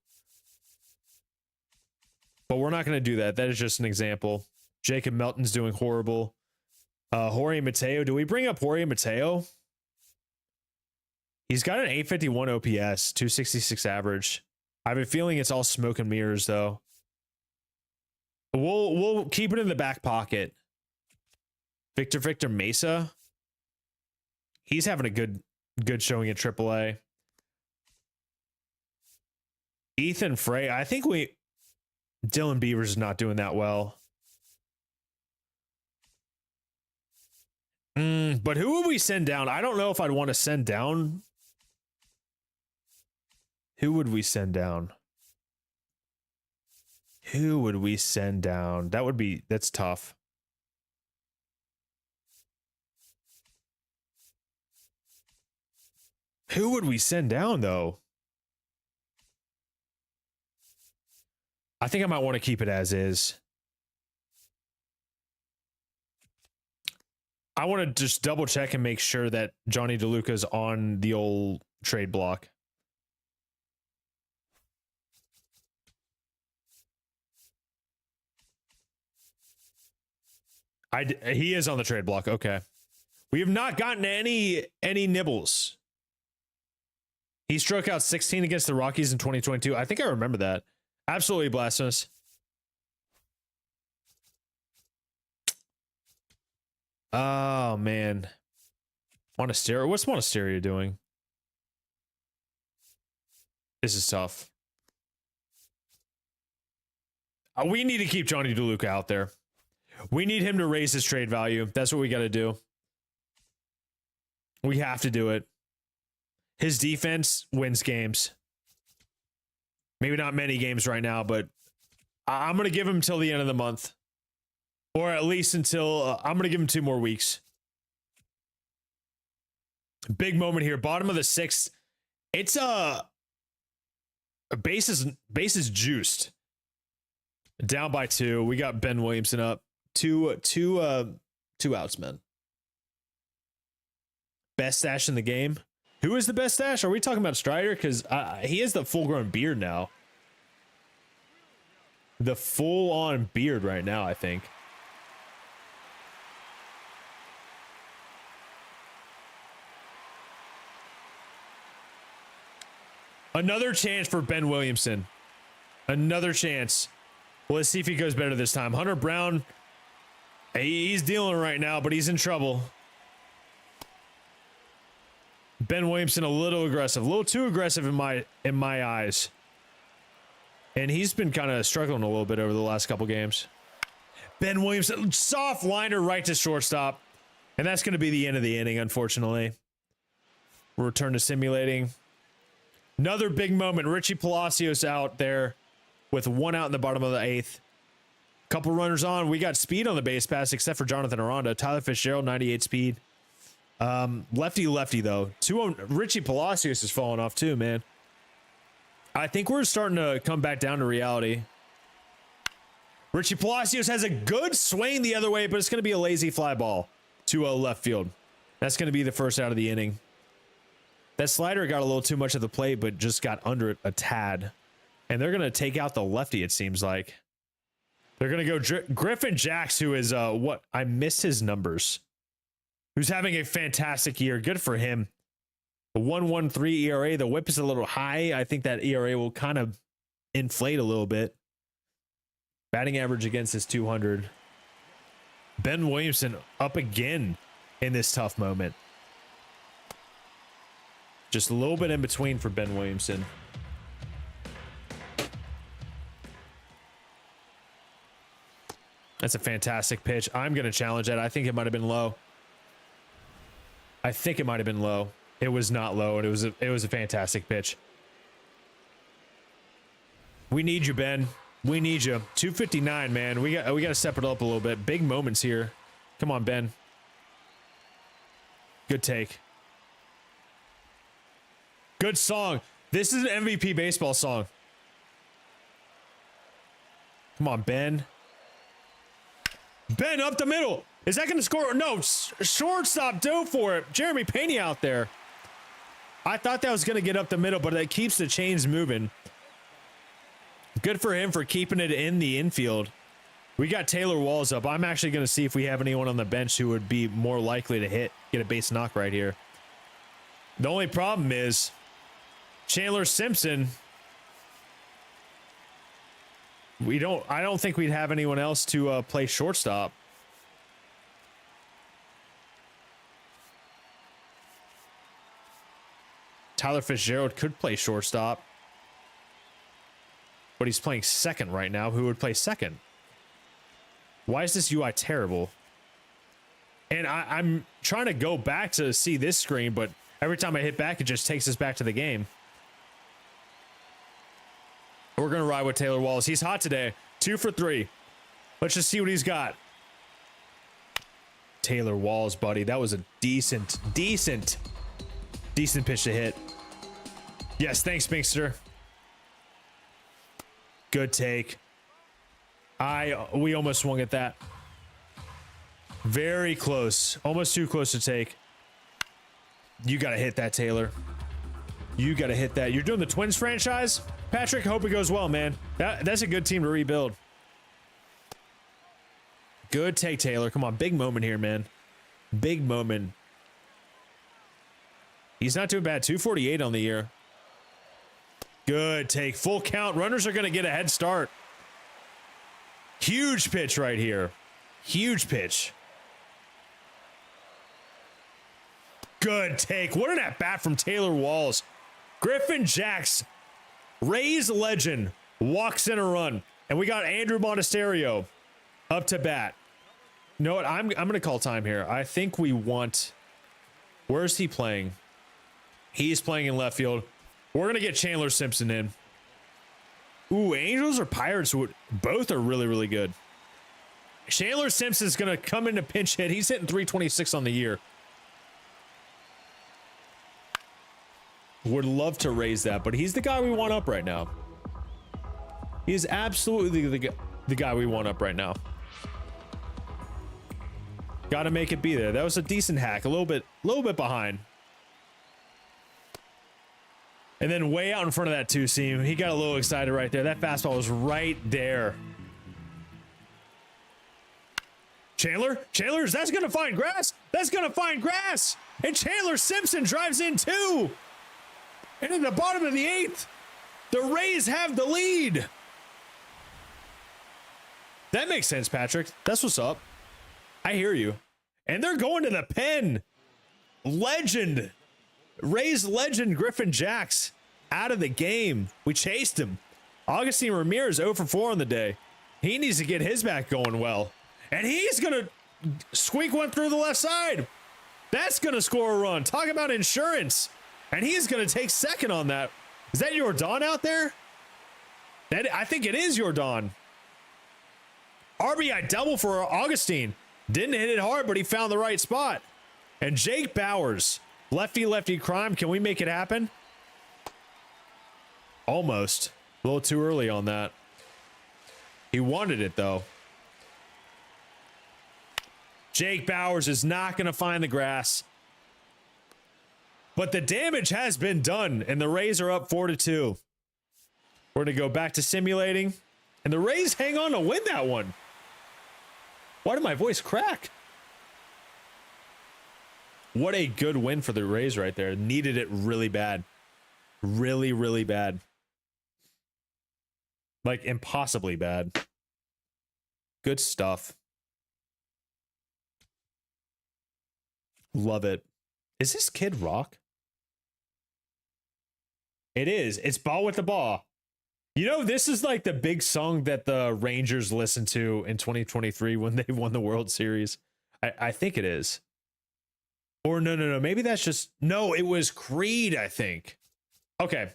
Speaker 1: But we're not going to do that. That is just an example. Jacob Melton's doing horrible. Jorge Mateo. Do we bring up Jorge Mateo? He's got an 851 OPS, 266 average. I have a feeling it's all smoke and mirrors, though. We'll keep it in the back pocket. Victor Mesa. He's having a good showing at AAA. Ethan Frey. I think Dylan Beavers is not doing that well. But who would we send down? I don't know if I'd want to send down. Who would we send down? Who would we send down? That's tough. Who would we send down, though? I think I might want to keep it as is. I want to just double check and make sure that Johnny DeLuca's on the old trade block. He is on the trade block. Okay. We have not gotten any nibbles. He struck out 16 against the Rockies in 2022. I think I remember that. Absolutely blasphemous. Oh, man. Monasterio. What's Monasterio doing? This is tough. We need to keep Johnny DeLuca out there. We need him to raise his trade value. That's what we got to do. We have to do it. His defense wins games. Maybe not many games right now, but I'm going to give him till the end of the month. Or at least until I'm going to give him 2 more weeks. Big moment here. Bottom of the 6th. It's bases juiced. Down by 2. We got Ben Williamson up. Two outs, man. Best stash in the game. Who is the best stash? Are we talking about Strider? Because he has the full-grown beard now. The full-on beard right now, I think. Another chance for Ben Williamson. Another chance. Well, let's see if he goes better this time. Hunter Brown, he's dealing right now, but he's in trouble. Ben Williamson a little aggressive, a little too aggressive in my eyes. And he's been kind of struggling a little bit over the last couple games. Ben Williamson, soft liner right to shortstop. And that's going to be the end of the inning, unfortunately. We'll return to simulating. Another big moment. Richie Palacios out there with 1 out in the bottom of the 8th. Couple runners on. We got speed on the base pass, except for Jonathan Aranda. Tyler Fitzgerald, 98 speed. Lefty though. Richie Palacios is falling off too, man. I think we're starting to come back down to reality. Richie Palacios has a good swing the other way, but it's going to be a lazy fly ball to left field. That's going to be the first out of the inning. That slider got a little too much of the plate, but just got under it a tad. And they're going to take out the lefty, it seems like. They're going to go Griffin Jax, who is I missed his numbers. Who's having a fantastic year. Good for him. A 1.13 ERA. The whip is a little high. I think that ERA will kind of inflate a little bit. Batting average against is 200. Ben Williamson up again in this tough moment. Just a little bit in between for Ben Williamson. That's a fantastic pitch. I'm going to challenge that. I think it might have been low. It was not low, and it was a fantastic pitch. We need you, Ben. We need you. 259, man. We got to step it up a little bit. Big moments here. Come on, Ben. Good take. Good song. This is an MVP baseball song. Come on, Ben. Ben up the middle. Is that going to score? No, shortstop dove for it. Jeremy Pena out there. I thought that was going to get up the middle, but it keeps the chains moving. Good for him for keeping it in the infield. We got Taylor Walls up. I'm actually going to see if we have anyone on the bench who would be more likely to get a base knock right here. The only problem is Chandler Simpson. I don't think we'd have anyone else to play shortstop. Tyler Fitzgerald could play shortstop, but he's playing second right now. Who would play second? Why is this UI terrible? And I'm trying to go back to see this screen, but every time I hit back, it just takes us back to the game. We're going to ride with Taylor Wallace. He's hot today. 2 for 3. Let's just see what he's got. Taylor Wallace, buddy. That was a decent pitch to hit. Yes, thanks, Pinkster. Good take. We almost swung at that. Very close. Almost too close to take. You got to hit that, Taylor. You got to hit that. You're doing the Twins franchise? Patrick, hope it goes well, man. That's a good team to rebuild. Good take, Taylor. Come on, big moment here, man. Big moment. He's not doing bad. 248 on the year. Good take. Full count. Runners are going to get a head start. Huge pitch right here. Huge pitch. Good take. What an at-bat from Taylor Walls. Griffin Jax, Rays legend, walks in a run. And we got Andrew Monasterio up to bat. You know what? I'm going to call time here. I think we want Where is he playing? He's playing in left field. We're going to get Chandler Simpson in. Ooh, Angels or Pirates, both are really, really good. Chandler Simpson's going to come into pinch hit. He's hitting 326 on the year. Would love to raise that, but he's the guy we want up right now. He is absolutely the guy we want up right now. Got to make it be there. That was a decent hack. A little bit behind. And then way out in front of that two seam, he got a little excited right there. That fastball was right there. Chandler, that's going to find grass. That's going to find grass. And Chandler Simpson drives in too. And in the bottom of the 8th, the Rays have the lead. That makes sense, Patrick. That's what's up. I hear you. And they're going to the pen. Legend. Rays legend Griffin Jax out of the game. We chased him. Augustine Ramirez 0 for 4 on the day. He needs to get his back going well. And he's going to squeak one through the left side. That's going to score a run. Talk about insurance. And he's going to take second on that. Is that Jordan out there? I think it is Jordan. RBI double for Augustine. Didn't hit it hard, but he found the right spot. And Jake Bowers, lefty crime. Can we make it happen? Almost. A little too early on that. He wanted it, though. Jake Bowers is not going to find the grass. But the damage has been done, and the Rays are up 4-2. We're going to go back to simulating, and the Rays hang on to win that one. Why did my voice crack? What a good win for the Rays right there. Needed it really bad. Really, really bad. Like, impossibly bad. Good stuff. Love it. Is this Kid Rock? It is. It's Ball with the Ball. You know, this is like the big song that the Rangers listened to in 2023 when they won the World Series. I think it is. Or no. Maybe that's just... No, it was Creed, I think. Okay.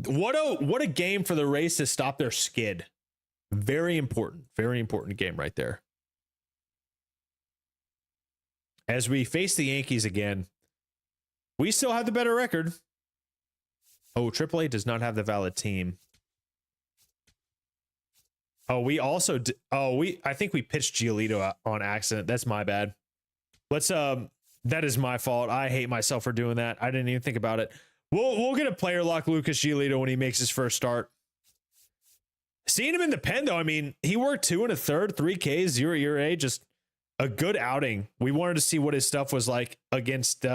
Speaker 1: What a game for the Rays to stop their skid. Very important. Very important game right there. As we face the Yankees again, we still have the better record. Oh, AAA does not have the valid team. Oh, we also... I think we pitched Giolito on accident. That's my bad. Let's... That is my fault. I hate myself for doing that. I didn't even think about it. We'll get a player lock Lucas Giolito when he makes his first start. Seeing him in the pen, though, I mean, he worked 2 1/3, 3 Ks, 0 ERA, just a good outing. We wanted to see what his stuff was like against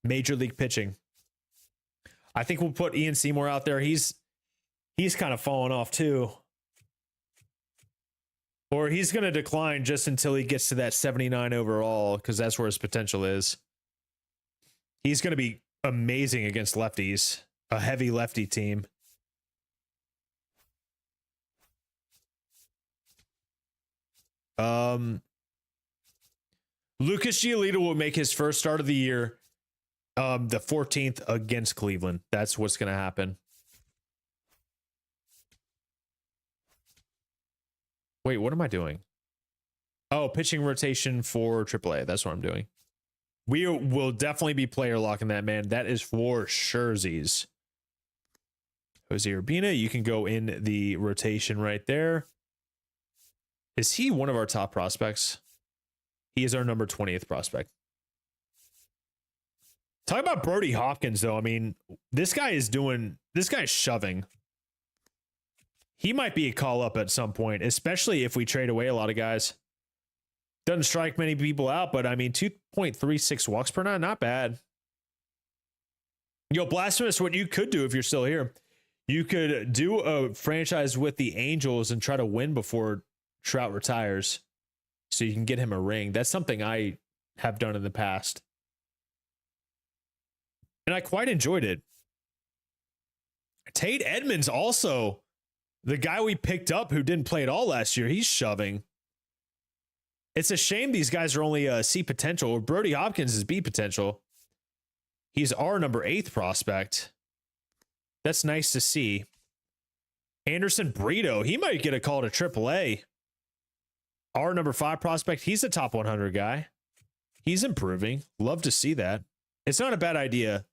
Speaker 1: major league pitching. I think we'll put Ian Seymour out there. He's kind of fallen off too. Or he's going to decline just until he gets to that 79 overall, because that's where his potential is. He's going to be amazing against lefties, a heavy lefty team. Lucas Giolito will make his first start of the year, the 14th against Cleveland. That's what's going to happen. Wait, what am I doing? Oh, pitching rotation for AAA. That's what I'm doing. We will definitely be player locking that, man. That is for surezies. Jose Urbina, you can go in the rotation right there. Is he one of our top prospects? He is our number 20th prospect. Talk about Brody Hopkins, though. I mean, this guy's shoving. He might be a call up at some point, especially if we trade away a lot of guys. Doesn't strike many people out, but I mean, 2.36 walks per night, not bad. Yo, Blasphemous, what you could do if you're still here, you could do a franchise with the Angels and try to win before Trout retires so you can get him a ring. That's something I have done in the past. And I quite enjoyed it. Tate Edmonds also, the guy we picked up who didn't play at all last year, he's shoving. It's a shame these guys are only C potential, or Brody Hopkins is B potential. He's our number 8 prospect. That's nice to see. Anderson Brito, he might get a call to AAA. Our number 5 prospect, he's a top 100 guy. He's improving. Love to see that. It's not a bad idea.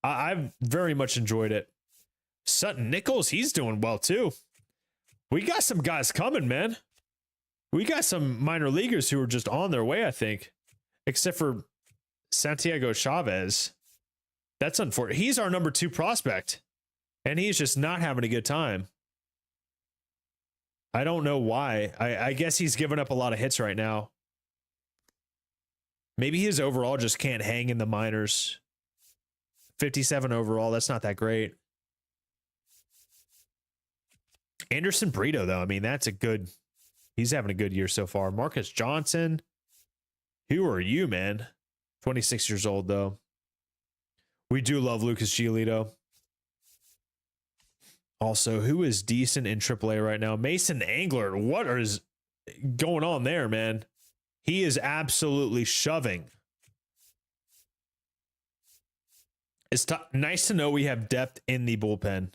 Speaker 1: I've very much enjoyed it. Sutton Nichols, he's doing well too. We got some guys coming, man. We got some minor leaguers who are just on their way, I think. Except for Santiago Chavez. That's unfortunate. He's our number 2 prospect. And he's just not having a good time. I don't know why. I guess he's giving up a lot of hits right now. Maybe his overall just can't hang in the minors. 57 overall. That's not that great. Anderson Brito, though. I mean, that's a good... He's having a good year so far. Marcus Johnson. Who are you, man? 26 years old, though. We do love Lucas Giolito. Also, who is decent in AAA right now? Mason Angler. What is going on there, man? He is absolutely shoving. It's nice to know we have depth in the bullpen.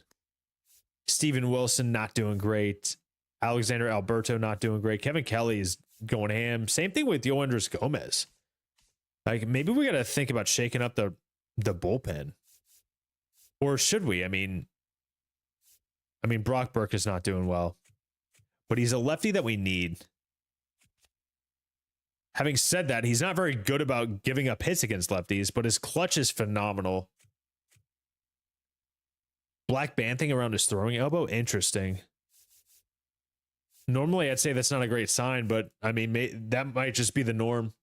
Speaker 1: Steven Wilson not doing great. Alexander Alberto not doing great. Kevin Kelly is going ham. Same thing with Yoendris Gomez. Like, maybe we got to think about shaking up the bullpen. Or should we? I mean, Brock Burke is not doing well. But he's a lefty that we need. Having said that, he's not very good about giving up hits against lefties, but his clutch is phenomenal. Black banting around his throwing elbow? Interesting. Normally, I'd say that's not a great sign, but I mean, that might just be the norm.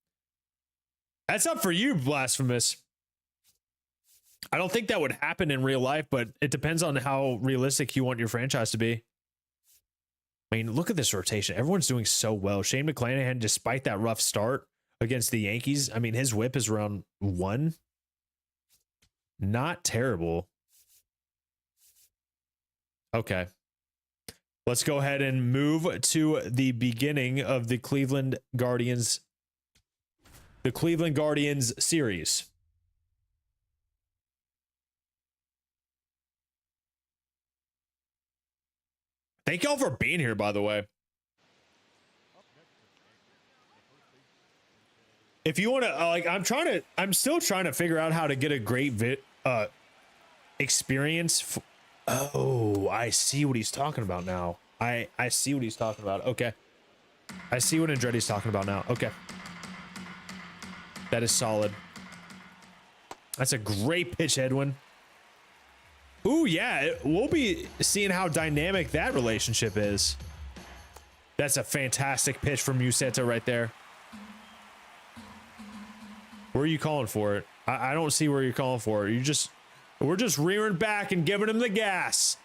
Speaker 1: That's up for you, Blasphemous. I don't think that would happen in real life, but it depends on how realistic you want your franchise to be. I mean, look at this rotation. Everyone's doing so well. Shane McClanahan, despite that rough start against the Yankees, I mean, his whip is around 1. Not terrible. Okay. Let's go ahead and move to the beginning of the Cleveland Guardians series. Thank y'all for being here, by the way. If you want to, I'm still trying to figure out how to get a great experience. Oh, I see what he's talking about now. I see what he's talking about. Okay. I see what Andretti's talking about now. Okay. That is solid. That's a great pitch, Edwin. Ooh, yeah. We'll be seeing how dynamic that relationship is. That's a fantastic pitch from Musetta right there. Where are you calling for it? I don't see where you're calling for it. We're just rearing back and giving him the gas.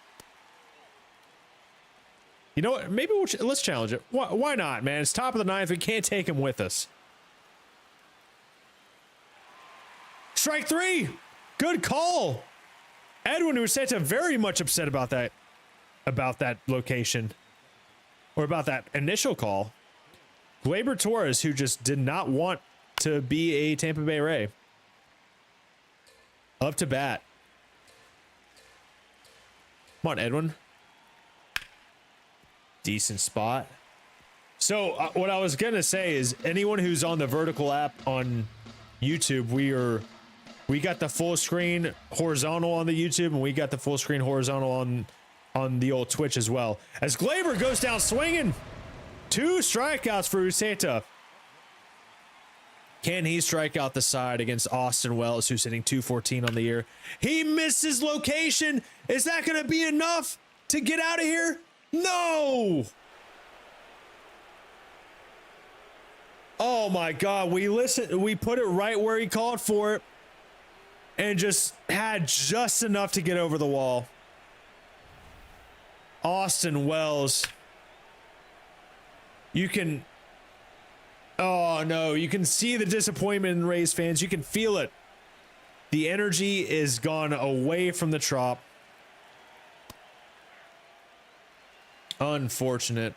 Speaker 1: You know what? Maybe let's challenge it. Why not, man? It's top of the 9th. We can't take him with us. Strike 3. Good call. Edwin Uceta very much upset about that location, or about that initial call. Gleyber Torres, who just did not want to be a Tampa Bay Ray. Up to bat. Come on, Edwin. Decent spot. So what I was going to say is anyone who's on the Vertical app on YouTube, we got the full screen horizontal on the YouTube, and we got the full screen horizontal on the old Twitch as well. As Gleyber goes down swinging. 2 strikeouts for Uceta. Can he strike out the side against Austin Wells, who's hitting .214 on the year? He missed his location. Is that going to be enough to get out of here? No! Oh my God, we put it right where he called for it and just had just enough to get over the wall. Austin Wells. Oh no, you can see the disappointment in Rays fans. You can feel it. The energy is gone away from the Trop. Unfortunate.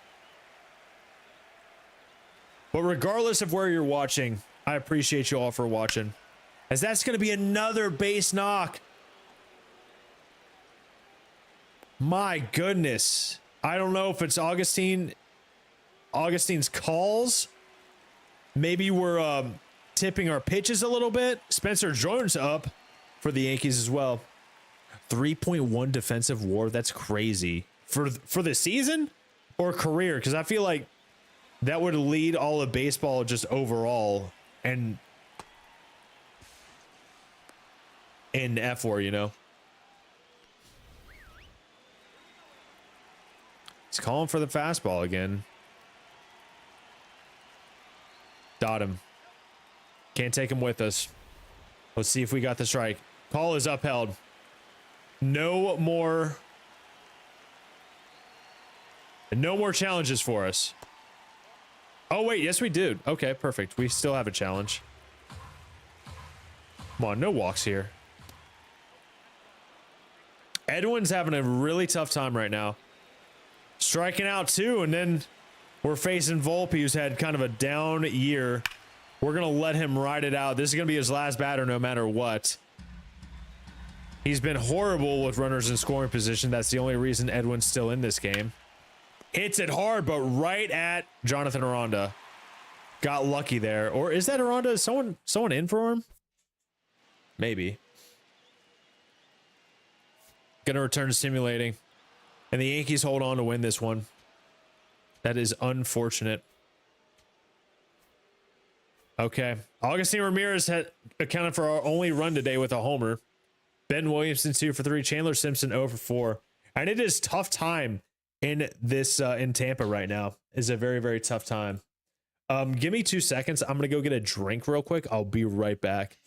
Speaker 1: But regardless of where you're watching, I appreciate you all for watching. As that's going to be another base knock. My goodness. I don't know if it's Augustine's calls. Maybe we're tipping our pitches a little bit. Spencer Jones up for the Yankees as well. 3.1 defensive WAR. That's crazy. For the season or career? Because I feel like that would lead all of baseball just overall and in F4, you know? He's calling for the fastball again. Dot him. Can't take him with us. Let's see if we got the strike. Call is upheld. No more challenges for us. Oh, wait. Yes, we did. Okay, perfect. We still have a challenge. Come on. No walks here. Edwin's having a really tough time right now. Striking out too, and then we're facing Volpe, who's had kind of a down year. We're going to let him ride it out. This is going to be his last batter no matter what. He's been horrible with runners in scoring position. That's the only reason Edwin's still in this game. Hits it hard, but right at Jonathan Aranda. Got lucky there. Or is that Aranda? Is someone in for him? Maybe. Gonna return to simulating. And the Yankees hold on to win this one. That is unfortunate. Okay. Augustine Ramirez had accounted for our only run today with a homer. Ben Williamson 2 for 3. Chandler Simpson 0 for 4. And it is tough time in this in Tampa right now. It's a very, very tough time. Give me 2 seconds. I'm gonna go get a drink real quick. I'll be right back.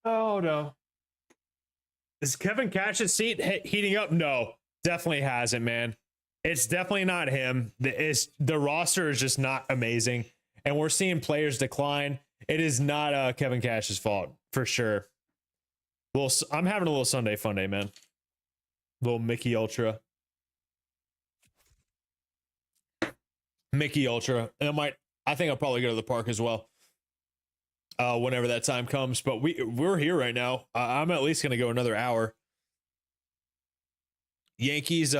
Speaker 1: Oh no. Is Kevin Cash's seat heating up? No, definitely hasn't, man. It's definitely not him. The roster is just not amazing, and we're seeing players decline. It is not Kevin Cash's fault for sure. I'm having a little Sunday fun day, man. Little Mickey Ultra. Mickey Ultra. And I think I'll probably go to the park as well. Whenever that time comes. But we're here right now. I'm at least gonna go another hour. Yankees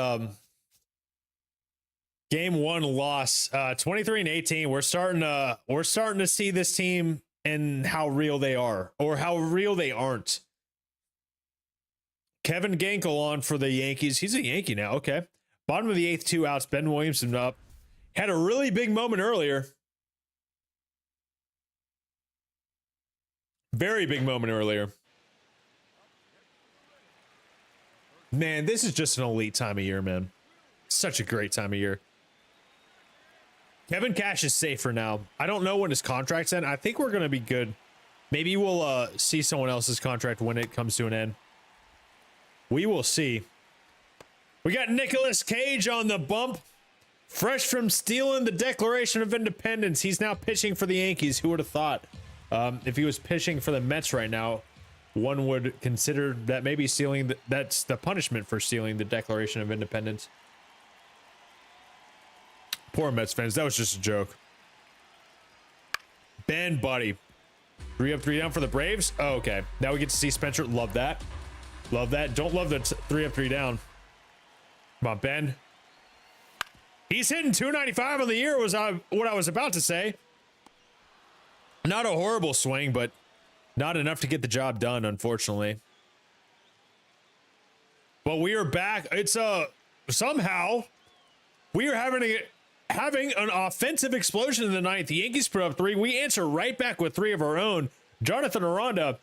Speaker 1: game 1 loss, 23-18. We're starting to see this team and how real they are, or how real they aren't. Kevin Gankle on for the Yankees. He's a Yankee now. Okay. Bottom of the 8th, 2 outs. Ben Williamson up. Had a really big moment earlier. Very big moment earlier. Man, this is just an elite time of year, man. Such a great time of year. Kevin Cash is safe for now. I don't know when his contract's end. I think we're going to be good. Maybe we'll see someone else's contract when it comes to an end. We will see. We got Nicolas Cage on the bump. Fresh from stealing the Declaration of Independence. He's now pitching for the Yankees. Who would have thought? If he was pitching for the Mets right now, one would consider that maybe stealing that's the punishment for stealing the Declaration of Independence. Poor Mets fans. That was just a joke. Ben Buddy. 3 up, 3 down for the Braves. Oh, okay. Now we get to see Spencer. Love that. Love that. Don't love the 3 up, 3 down. Come on, Ben. He's hitting 295 on the year was what I was about to say. Not a horrible swing, but not enough to get the job done, unfortunately. But we are back. It's somehow we are having an offensive explosion in the 9th. The Yankees put up 3. We answer right back with 3 of our own. Jonathan Aranda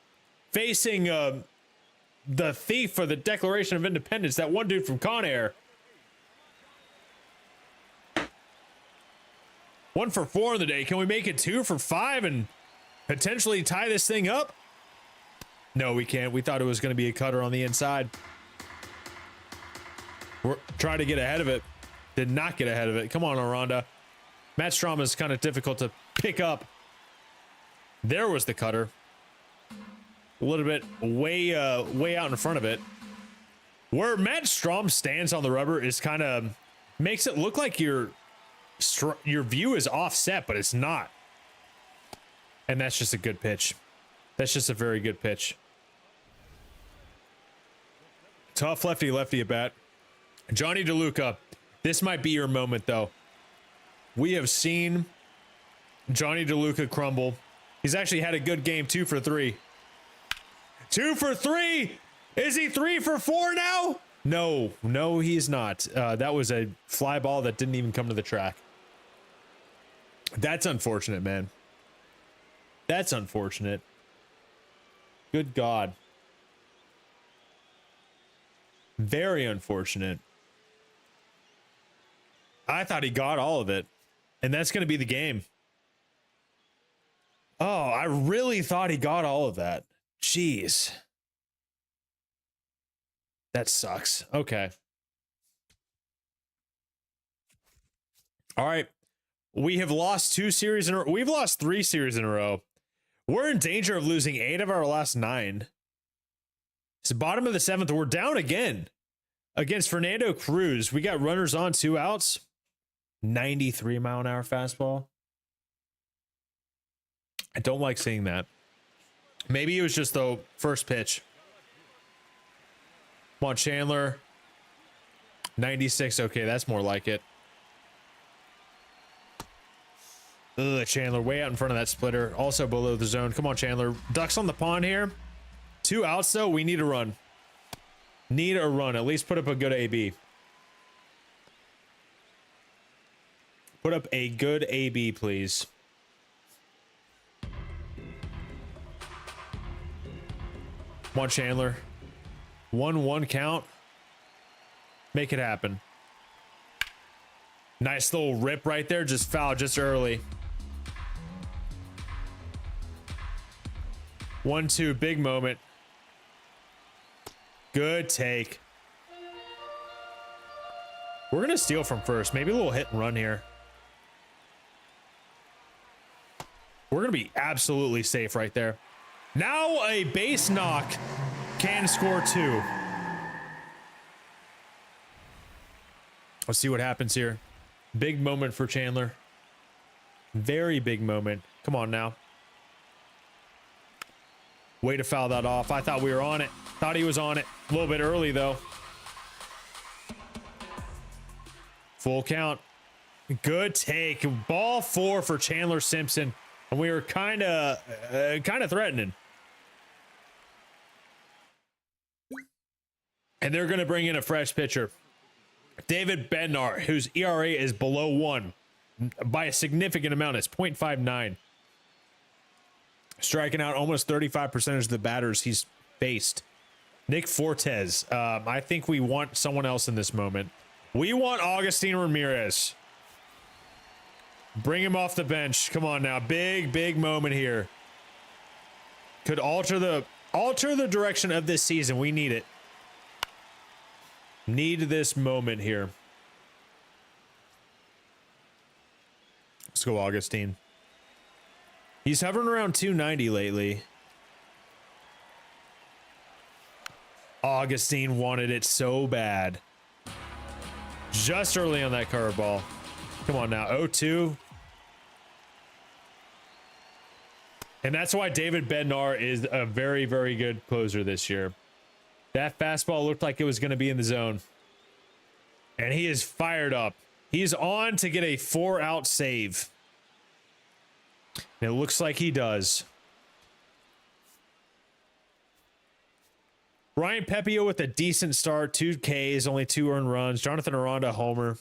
Speaker 1: facing the thief for the Declaration of Independence, that one dude from Con Air. 1 for 4 in the day. Can we make it 2 for 5 and potentially tie this thing up? No, we can't. We thought it was going to be a cutter on the inside. We're trying to get ahead of it. Did not get ahead of it. Come on, Aranda. Matt Strom is kind of difficult to pick up. There was the cutter. A little bit way out in front of it. Where Matt Strom stands on the rubber is kind of makes it look like your view is offset, but it's not. And that's just a good pitch. That's just a very good pitch. Tough lefty at bat. Johnny DeLuca. This might be your moment, though. We have seen Johnny DeLuca crumble. He's actually had a good game. 2 for 3. 2 for 3. Is he 3 for 4 now? No, he's not. That was a fly ball that didn't even come to the track. That's unfortunate, man. That's unfortunate. Good God. Very unfortunate. I thought he got all of it, and that's going to be the game. Oh, I really thought he got all of that. Jeez. That sucks. Okay. All right. We have lost 2 series in a row. We've lost 3 series in a row. We're in danger of losing 8 of our last 9. It's the bottom of the 7th. We're down again against Fernando Cruz. We got runners on, 2 outs. 93-mile-an-hour fastball. I don't like seeing that. Maybe it was just the first pitch. Come on, Chandler. 96. Okay, that's more like it. Ugh, Chandler way out in front of that splitter. Also below the zone. Come on, Chandler. Ducks on the pond here. 2 outs, though. We need a run. Need a run. At least put up a good AB. Put up a good AB, please. Come on, Chandler. 1-1 count. Make it happen. Nice little rip right there. Just foul just early. 1-2, big moment. Good take. We're going to steal from first. Maybe a little hit and run here. We're going to be absolutely safe right there. Now a base knock can score 2. Let's see what happens here. Big moment for Chandler. Very big moment. Come on now. Way to foul that off. I thought we were on it. Thought he was on it. A little bit early, though. Full count. Good take. Ball 4 for Chandler Simpson. And we were kind of threatening. And they're going to bring in a fresh pitcher. David Bednar, whose ERA is below 1 by a significant amount. It's 0.59. Striking out almost 35% of the batters he's faced. Nick Fortes. I think we want someone else in this moment. We want Augustine Ramirez. Bring him off the bench. Come on now. Big moment here. Could alter the direction of this season. We need it. Need this moment here. Let's go, Augustine. He's hovering around 290 lately. Augustine wanted it so bad. Just early on that curveball. Come on now. 0-2. And that's why David Bednar is a very, very good closer this year. That fastball looked like it was going to be in the zone. And he is fired up. He's on to get a 4-out save. And it looks like he does. Ryan Pepio with a decent start. 2 Ks, only 2 earned runs. Jonathan Aranda, homer.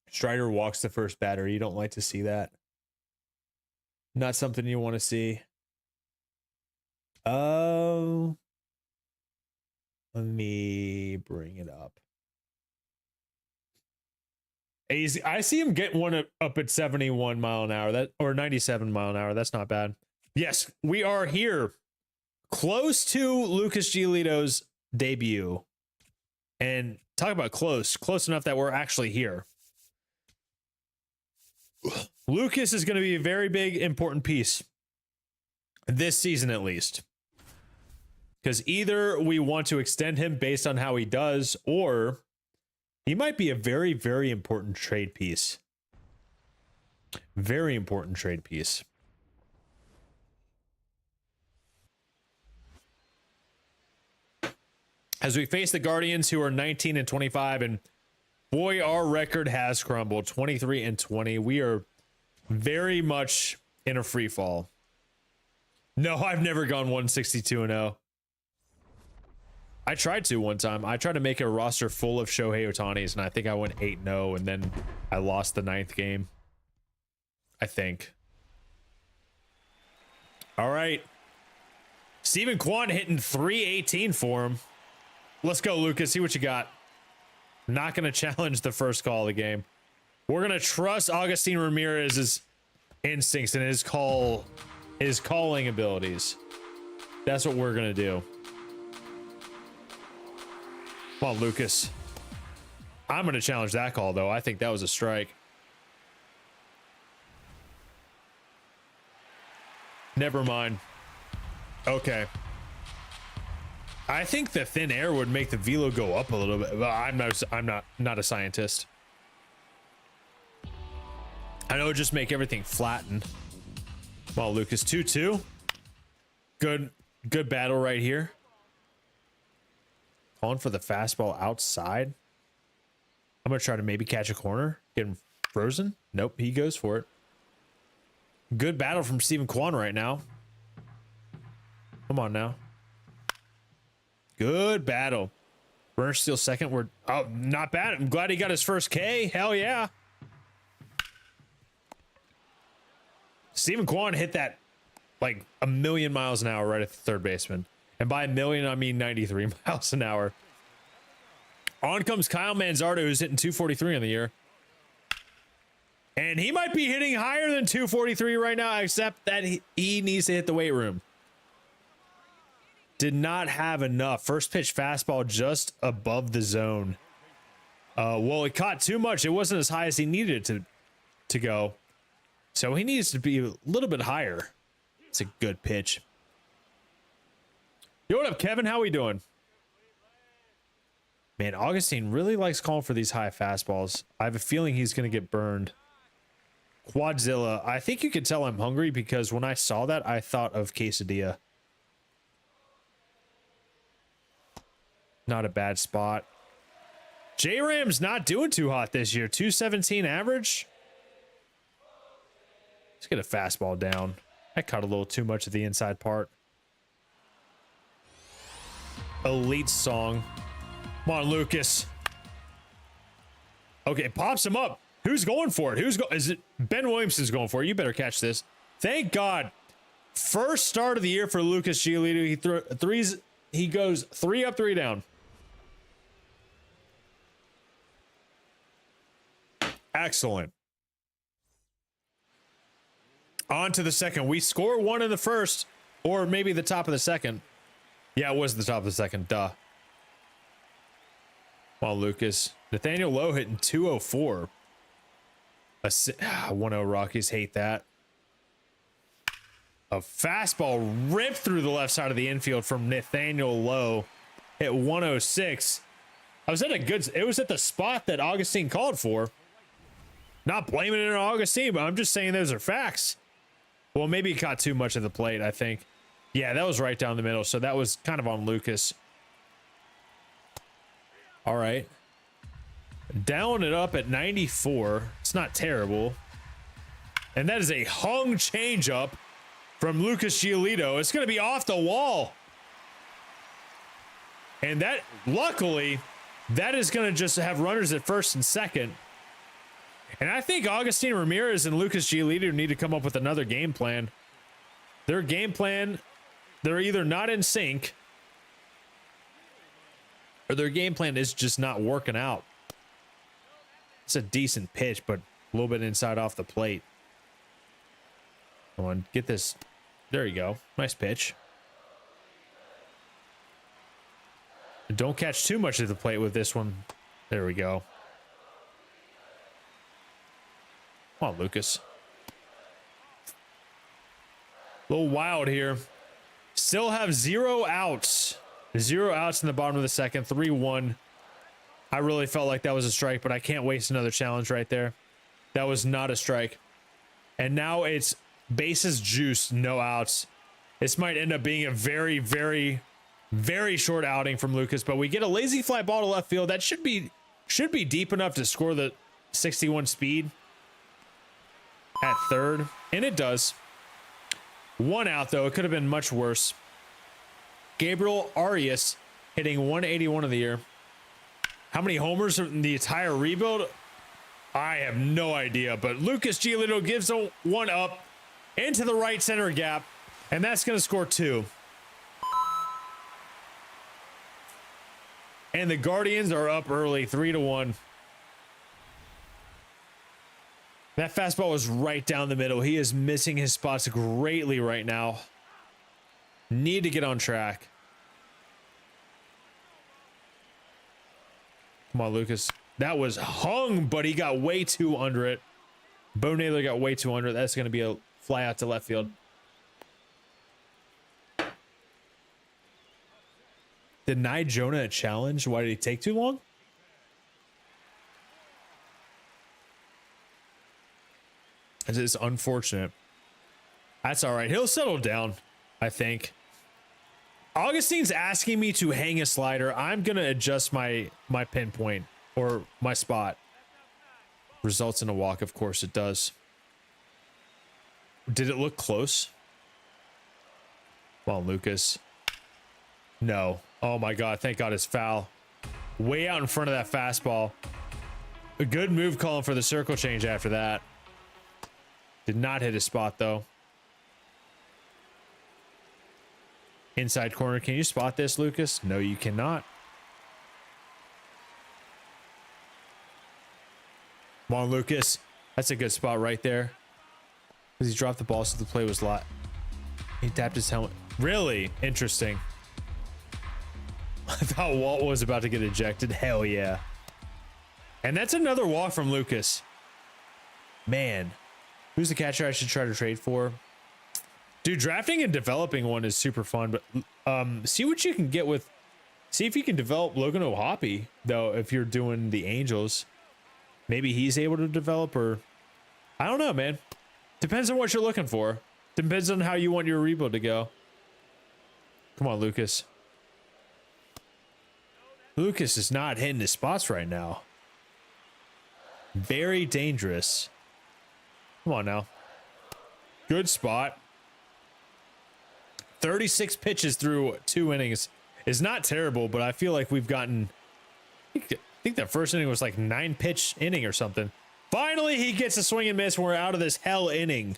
Speaker 1: Strider walks the first batter. You don't like to see that. Not something you want to see. Oh. Let me bring it up. I see him get one up at 71 mile an hour, or 97 mile an hour. That's not bad. Yes, we are here. Close to Lucas Giolito's debut. And talk about close enough that we're actually here. Lucas is going to be a very big, important piece this season, at least. Because either we want to extend him based on how he does, or he might be a very, very important trade piece. Very important trade piece. As we face the Guardians, who are 19-25, and boy, our record has crumbled. 23-20. We are very much in a free fall. No, I've never gone 162-0. I tried to one time. I tried to make a roster full of Shohei Otanis, and I think I went 8-0, and then I lost the 9th game. I think. All right. Steven Kwan hitting 318 for him. Let's go, Lucas. See what you got. Not going to challenge the first call of the game. We're going to trust Augustine Ramirez's instincts and his calling abilities. That's what we're going to do. Come on, Lucas. I'm going to challenge that call, though. I think that was a strike. Never mind. Okay. I think the thin air would make the velo go up a little bit, but I'm not a scientist. I know it would just make everything flatten. Well, Lucas, 2-2. Good battle right here. On for the fastball outside. I'm gonna try to maybe catch a corner. Get him frozen. Nope, he goes for it. Good battle from Steven Kwan right now. Come on now. Good battle. Burner steals second. Oh, not bad. I'm glad he got his first K. Hell yeah. Steven Kwan hit that like a million miles an hour right at the third baseman. And by a million, I mean 93 miles an hour. On comes Kyle Manzardo, who's hitting 243 on the year. And he might be hitting higher than 243 right now, except that he needs to hit the weight room. Did not have enough. First pitch fastball just above the zone. Well, it caught too much. It wasn't as high as he needed it to go. So he needs to be a little bit higher. It's a good pitch. Yo, what up, Kevin? How we doing? Man, Augustine really likes calling for these high fastballs. I have a feeling he's going to get burned. Quadzilla. I think you could tell I'm hungry because when I saw that, I thought of quesadilla. Not a bad spot. J-Ram's not doing too hot this year. 217 average. Let's get a fastball down. I caught a little too much of the inside part. Elite song. Come on, Lucas. Okay, pops him up. Who's going for it? Is it Ben Williamson's going for it? You better catch this. Thank God. First start of the year for Lucas Giolito. He goes 3 up, 3 down. Excellent. On to the second. We score 1 in the first, or maybe the top of the second. Yeah, it was the top of the second. Duh. Come on, Lucas. Nathaniel Lowe hitting 204. 1-0 Rockies hate that. A fastball ripped through the left side of the infield from Nathaniel Lowe. Hit 106. It was at the spot that Augustine called for. Not blaming it on Augustine, but I'm just saying those are facts. Well, maybe he caught too much of the plate, I think. Yeah, that was right down the middle, so that was kind of on Lucas. All right. Down it up at 94. It's not terrible. And that is a hung changeup from Lucas Giolito. It's going to be off the wall. And that, luckily, that is going to just have runners at first and second. And I think Augustine Ramirez and Lucas Giolito need to come up with another game plan. Their game plan, they're either not in sync or their game plan is just not working out. It's a decent pitch, but a little bit inside off the plate. Come on, get this. There you go. Nice pitch. Don't catch too much of the plate with this one. There we go. Come on, Lucas. A little wild here. Still have 0 outs. 0 outs in the bottom of the second. 3-1. I really felt like that was a strike, but I can't waste another challenge right there. That was not a strike. And now it's bases juiced, no outs. This might end up being a very, very, very short outing from Lucas, but we get a lazy fly ball to left field. That should be deep enough to score the 61 speed at third, and it does. 1 out, though. It could have been much worse. Gabriel Arias hitting 181 of the year. How many homers in the entire rebuild? I have no idea, but Lucas Giolito gives a 1 up into the right center gap, and that's going to score 2. And the Guardians are up early, 3-1. That fastball was right down the middle. He is missing his spots greatly right now. Need to get on track. Come on, Lucas. That was hung, but he got way too under it. Bo Naylor got way too under it. That's going to be a fly out to left field. Denied Jonah a challenge. Why did he take too long? This is unfortunate. That's all right. He'll settle down, I think. Augustine's asking me to hang a slider. I'm going to adjust my pinpoint or my spot. Results in a walk. Of course it does. Did it look close? Well, Lucas. No. Oh my God. Thank God it's foul. Way out in front of that fastball. A good move calling for the circle change after that. Did not hit his spot though. Inside corner. Can you spot this, Lucas? No, you cannot. Come on, Lucas. That's a good spot right there. Because he dropped the ball, so the play was lot. He tapped his helmet. Really? Interesting. I thought Walt was about to get ejected. Hell yeah. And that's another walk from Lucas. Man. Who's the catcher I should try to trade for? Dude, drafting and developing one is super fun, but see what you can get with... See if you can develop Logan O'Hoppe, though, if you're doing the Angels. Maybe he's able to develop, or I don't know, man. Depends on what you're looking for. Depends on how you want your rebuild to go. Come on, Lucas. Lucas is not hitting his spots right now. Very dangerous. Come on now. Good spot. 36 pitches through 2 innings is not terrible, but I feel like we've gotten... I think that first inning was like 9-pitch inning or something. Finally, he gets a swing and miss. We're out of this hell inning.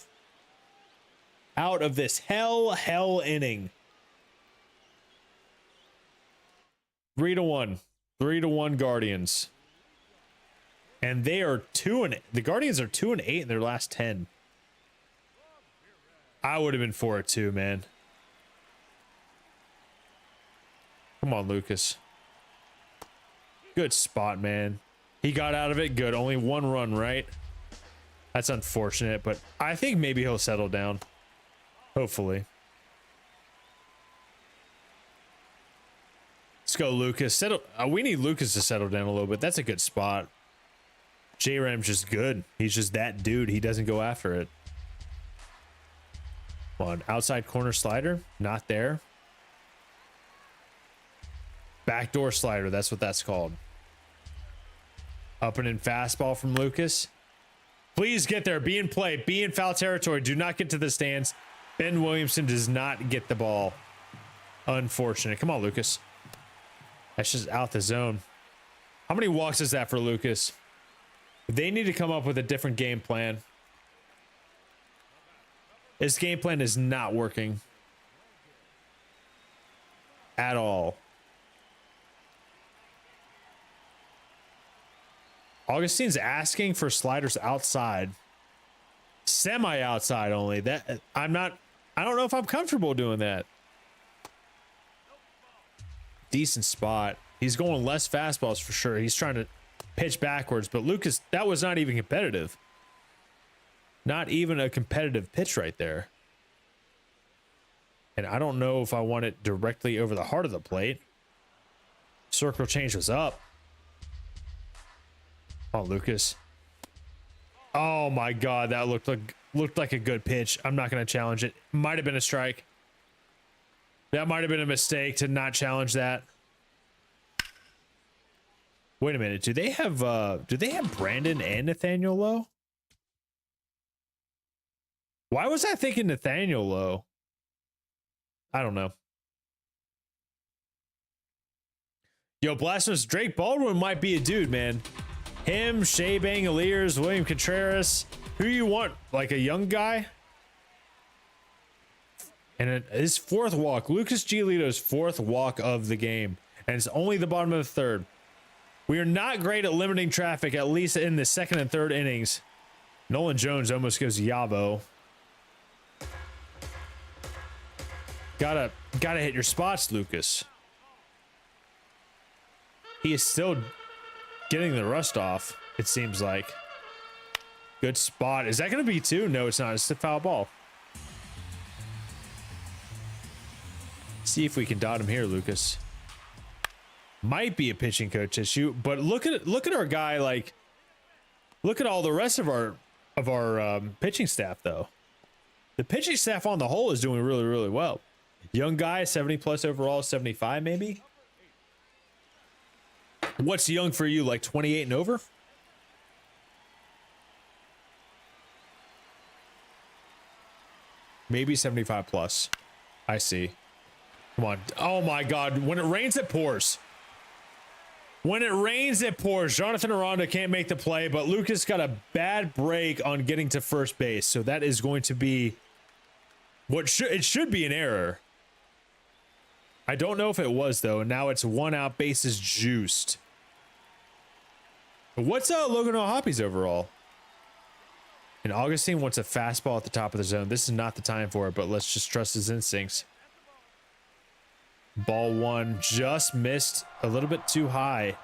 Speaker 1: Out of this hell inning. 3-1. 3-1 Guardians. And they are the Guardians are 2-8 in their last 10. I would have been 4-2, man. Come on, Lucas. Good spot, man. He got out of it. Good. Only 1 run, right? That's unfortunate, but I think maybe he'll settle down. Hopefully. Let's go, Lucas. We need Lucas to settle down a little bit. That's a good spot. J-Ram's just good. He's just that dude. He doesn't go after it. Come on. Outside corner slider. Not there. Backdoor slider. That's what that's called. Up and in fastball from Lucas. Please get there. Be in play. Be in foul territory. Do not get to the stands. Ben Williamson does not get the ball. Unfortunate. Come on, Lucas. That's just out the zone. How many walks is that for Lucas? They need to come up with a different game plan. His game plan is not working. At all. Augustine's asking for sliders outside. Semi outside only. That I don't know if I'm comfortable doing that. Decent spot. He's going less fastballs for sure. He's trying to pitch backwards, but Lucas, that was not even competitive. Not even a competitive pitch right there. And I don't know if I want it directly over the heart of the plate. Circle change was up. Oh, Lucas. Oh my God, that looked like a good pitch. I'm not going to challenge it. Might have been a strike. That might have been a mistake to not challenge that. Wait a minute. Do they have Brandon and Nathaniel Lowe? Why was I thinking Nathaniel Lowe? I don't know. Yo, Blasphemous, Drake Baldwin might be a dude, man. Him, Shea Bangaliers, William Contreras. Who you want? Like a young guy? And his 4th walk. Lucas Giolito's 4th walk of the game. And it's only the bottom of the 3rd. We are not great at limiting traffic, at least in the 2nd and 3rd innings. Nolan Jones almost goes Yabo. Gotta hit your spots, Lucas. He is still getting the rust off, it seems like. Good spot. Is that going to be 2? No, it's not. It's a foul ball. See if we can dot him here, Lucas. Might be a pitching coach issue, but look at our guy. Like, look at all the rest of our pitching staff, though. The pitching staff on the whole is doing really, really well. Young guy, 70 plus overall, 75 maybe. What's young for you? Like 28 and over? Maybe 75 plus. I see. Come on. Oh my God. When it rains, it pours. When it rains, it pours. Jonathan Aranda can't make the play, but Lucas got a bad break on getting to first base. So that is going to be it should be an error. I don't know if it was, though. And now it's 1 out, bases juiced. What's Logan O'Hoppy's overall? And Augustine wants a fastball at the top of the zone. This is not the time for it, but let's just trust his instincts. Ball 1 just missed a little bit too high.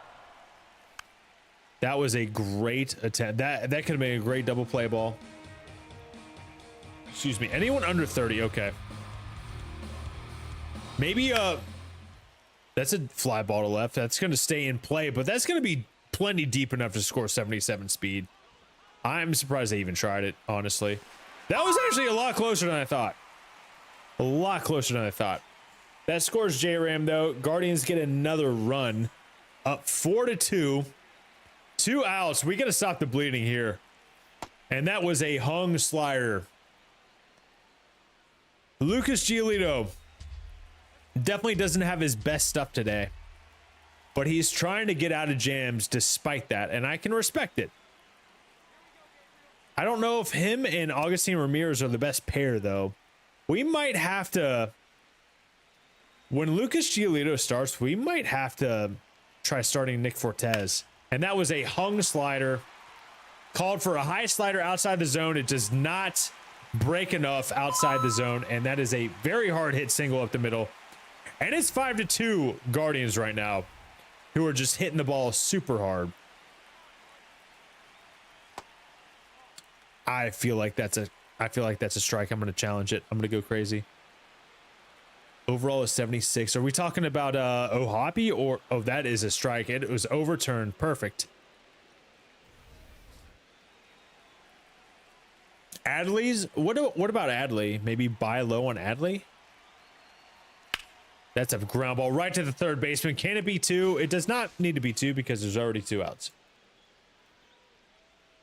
Speaker 1: That was a great attempt. That could have been a great double play ball. Excuse me. Anyone under 30? Okay. Maybe that's a fly ball to left. That's going to stay in play, but that's going to be plenty deep enough to score 77 speed. I'm surprised they even tried it, honestly. That was actually a lot closer than I thought. A lot closer than I thought. That scores J-Ram, though. Guardians get another run. Up 4-2. 2 outs. We got to stop the bleeding here. And that was a hung slider. Lucas Giolito definitely doesn't have his best stuff today. But he's trying to get out of jams despite that. And I can respect it. I don't know if him and Augustine Ramirez are the best pair, though. We might have to... When Lucas Giolito starts, we might have to try starting Nick Fortes. And that was a hung slider. Called for a high slider outside the zone. It does not break enough outside the zone. And that is a very hard hit single up the middle. And it's 5-2 Guardians right now, who are just hitting the ball super hard. I feel like that's a strike. I'm going to challenge it. I'm going to go crazy. Overall is 76. Are we talking about Ohapi or... Oh, that is a strike. It was overturned. Perfect. Adley's... What about Adley? Maybe buy low on Adley? That's a ground ball right to the third baseman. Can it be 2? It does not need to be 2 because there's already 2 outs.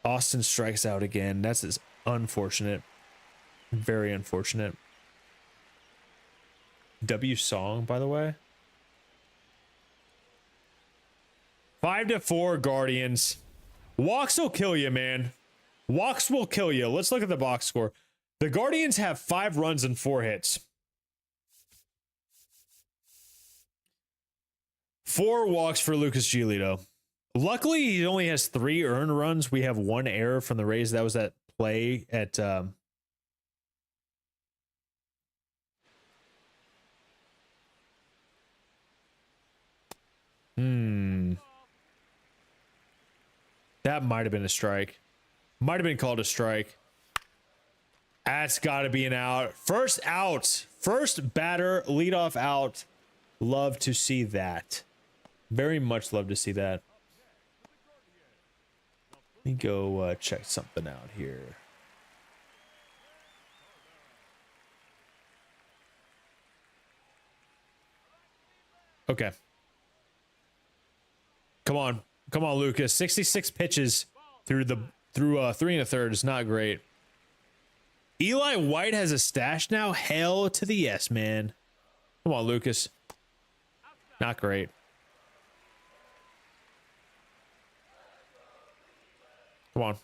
Speaker 1: Austin strikes out again. That's unfortunate. Very unfortunate. W Song, by the way. 5-4 Guardians. Walks will kill you, man. Walks will kill you. Let's look at the box score. The Guardians have 5 runs and 4 hits. 4 walks for Lucas Giolito. Luckily, he only has 3 earned runs. We have 1 error from the Rays. That was that play at... That might have been a strike. Might have been called a strike. That's got to be an out. First out. First batter, leadoff out. Love to see that. Very much love to see that. Let me go check something out here. Okay. Come on. Come on, Lucas. 66 pitches through 3 1/3 is not great. Eli White has a stash now. Hell to the yes, man. Come on, Lucas. Not great. Come on.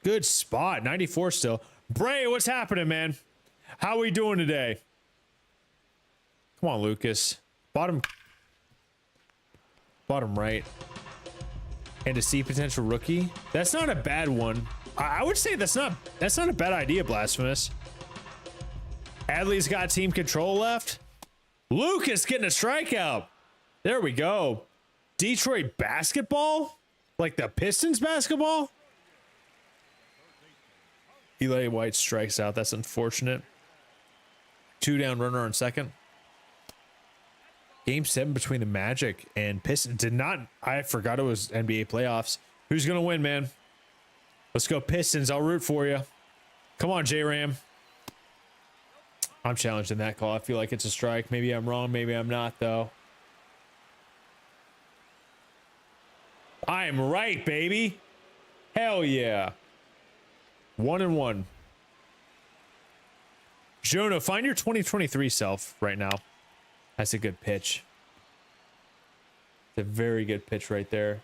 Speaker 1: Good spot. 94 still. Bray, what's happening, man? How we doing today? Come on, Lucas. Bottom right. And to see potential rookie. That's not a bad one. I would say that's not a bad idea, Blasphemous. Adley's got team control left. Lucas getting a strikeout. There we go. Detroit basketball? Like the Pistons basketball? Eli White strikes out. That's unfortunate. 2 down, runner on second. Game 7 between the Magic and Pistons. I forgot it was NBA playoffs. Who's going to win, man? Let's go Pistons. I'll root for you. Come on, J-Ram. I'm challenging that call. I feel like it's a strike. Maybe I'm wrong. Maybe I'm not, though. I am right, baby. Hell yeah. 1-1. Jonah, find your 2023 self right now. That's a good pitch. It's a very good pitch right there.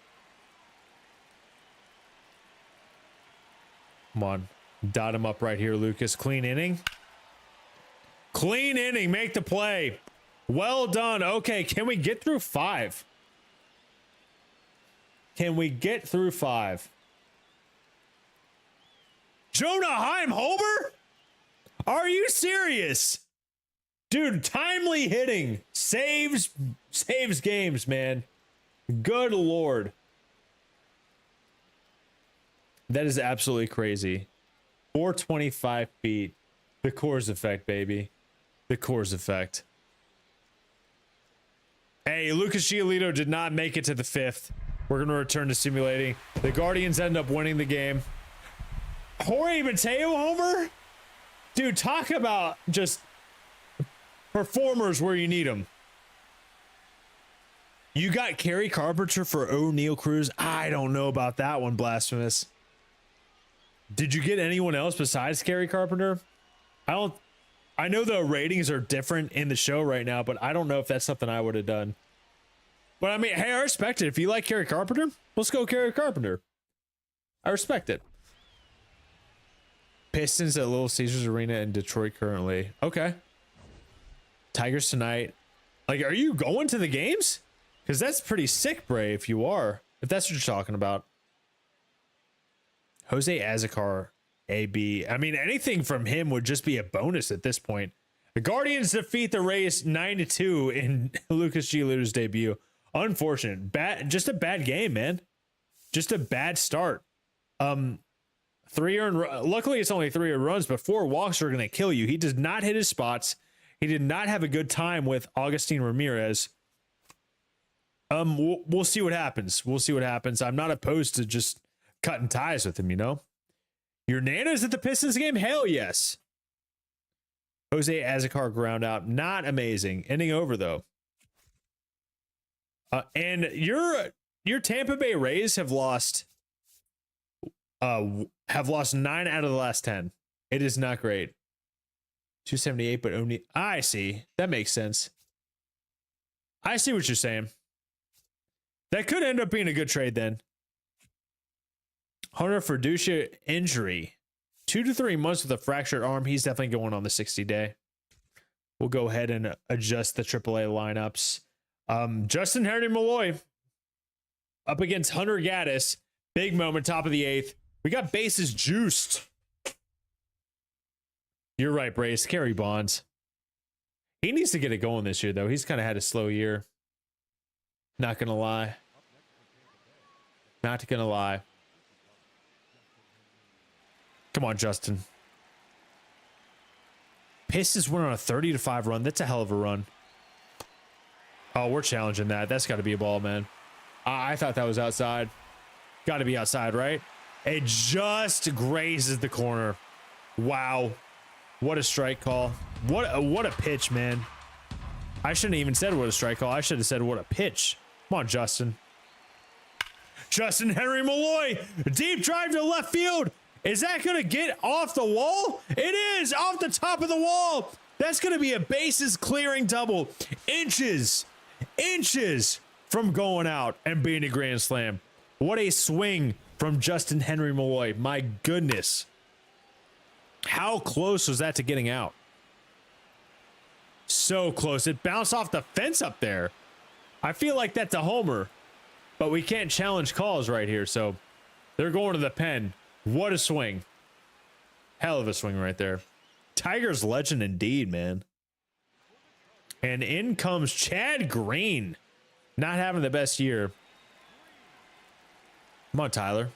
Speaker 1: Come on. Dot him up right here, Lucas. Clean inning. Clean inning. Make the play. Well done. Okay, can we get through 5? Can we get through 5? Jonah Heim homer? Are you serious? Dude, timely hitting saves games, man. Good Lord. That is absolutely crazy. 425 feet. The Coors effect, baby. The Coors effect. Hey, Lucas Giolito did not make it to the 5th. We're going to return to simulating. The Guardians end up winning the game. Jorge Mateo homer? Dude, talk about just performers where you need them. You got Kerry Carpenter for O'Neal Cruz? I don't know about that one, Blasphemous. Did you get anyone else besides Kerry Carpenter? I know the ratings are different in the show right now, but I don't know if that's something I would have done. But I mean, hey, I respect it. If you like Kerry Carpenter, let's go Kerry Carpenter. I respect it. Pistons at Little Caesars Arena in Detroit currently. Okay. Tigers tonight. Like, are you going to the games? Because that's pretty sick, Bray, if you are. If that's what you're talking about. Jose Azocar, AB. I mean, anything from him would just be a bonus at this point. The Guardians defeat the Rays 9-2 in Lucas Giolito's debut. Unfortunate. Just a bad game, man. Just a bad start. 3 earned. Luckily, it's only 3 earned runs, but 4 walks are going to kill you. He does not hit his spots. He did not have a good time with Augustin Ramirez. We'll see what happens. We'll see what happens. I'm not opposed to just cutting ties with him, you know? Your Nana's at the Pistons game? Hell yes. Jose Azocar ground out. Not amazing. Ending over, though. And your Tampa Bay Rays have lost 9 out of the last 10. It is not great. 278, but only I see. That makes sense. I see what you're saying. That could end up being a good trade then. Hunter Ferducia injury. 2 to 3 months with a fractured arm. He's definitely going on the 60-day. We'll go ahead and adjust the AAA lineups. Justin Henry Malloy up against Hunter Gaddis. Big moment, top of the 8th. We got bases juiced. You're right, Brace. Kerry Bonds. He needs to get it going this year, though. He's kind of had a slow year. Not going to lie. Not going to lie. Come on, Justin. Pistons went on a 30-5 run. That's a hell of a run. Oh, we're challenging that. That's got to be a ball, man. I thought that was outside. Got to be outside, right? It just grazes the corner. Wow. What a strike call. What a pitch, man. I shouldn't have even said what a strike call. I should have said what a pitch. Come on, Justin. Justin Henry Malloy. Deep drive to left field. Is that going to get off the wall? It is off the top of the wall. That's going to be a bases clearing double. Inches from going out and being a grand slam. What a swing from Justin Henry Malloy. My goodness. How close was that to getting out? So close. It bounced off the fence up there. I feel like that's a homer, but we can't challenge calls right here. So they're going to the pen. What a swing. Hell of a swing right there. Tigers legend indeed, man. And in comes Chad Green. Not having the best year. Come on, Tyler.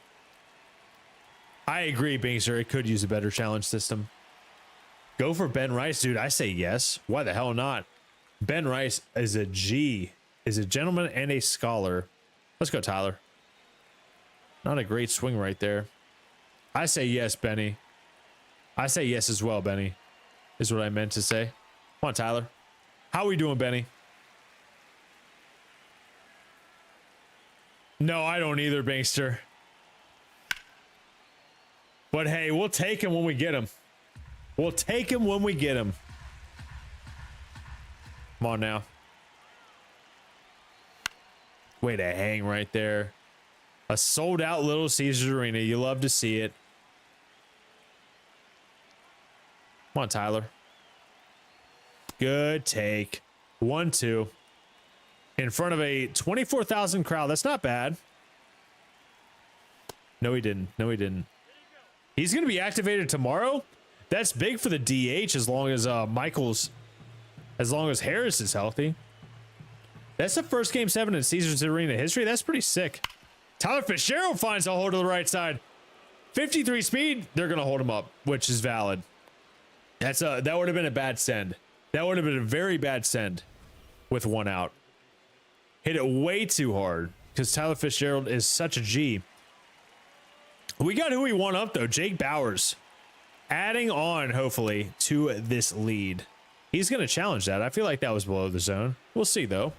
Speaker 1: I agree, Binkster. It could use a better challenge system. Go for Ben Rice, dude. I say yes. Why the hell not? Ben Rice is a G. Is a gentleman and a scholar. Let's go, Tyler. Not a great swing right there. I say yes, Benny. I say yes as well, Benny. Is what I meant to say. Come on, Tyler. How are we doing, Benny? No, I don't either, Binkster. But hey, we'll take him when we get him. We'll take him when we get him. Come on now. Way to hang right there. A sold out Little Caesars Arena. You love to see it. Come on, Tyler. Good take. 1-2. In front of a 24,000 crowd. That's not bad. No, he didn't. No, he didn't. He's going to be activated tomorrow. That's big for the DH as long as as long as Harris is healthy. That's the first game 7 in Caesars Arena history. That's pretty sick. Tyler Fitzgerald finds a hole to the right side. 53 speed. They're going to hold him up, which is valid. That would have been a bad send. That would have been a very bad send with 1 out. Hit it way too hard. because Tyler Fitzgerald is such a G. We got who we want up, though. Jake Bauers. Adding on, hopefully, to this lead. He's going to challenge that. I feel like that was below the zone. We'll see, though.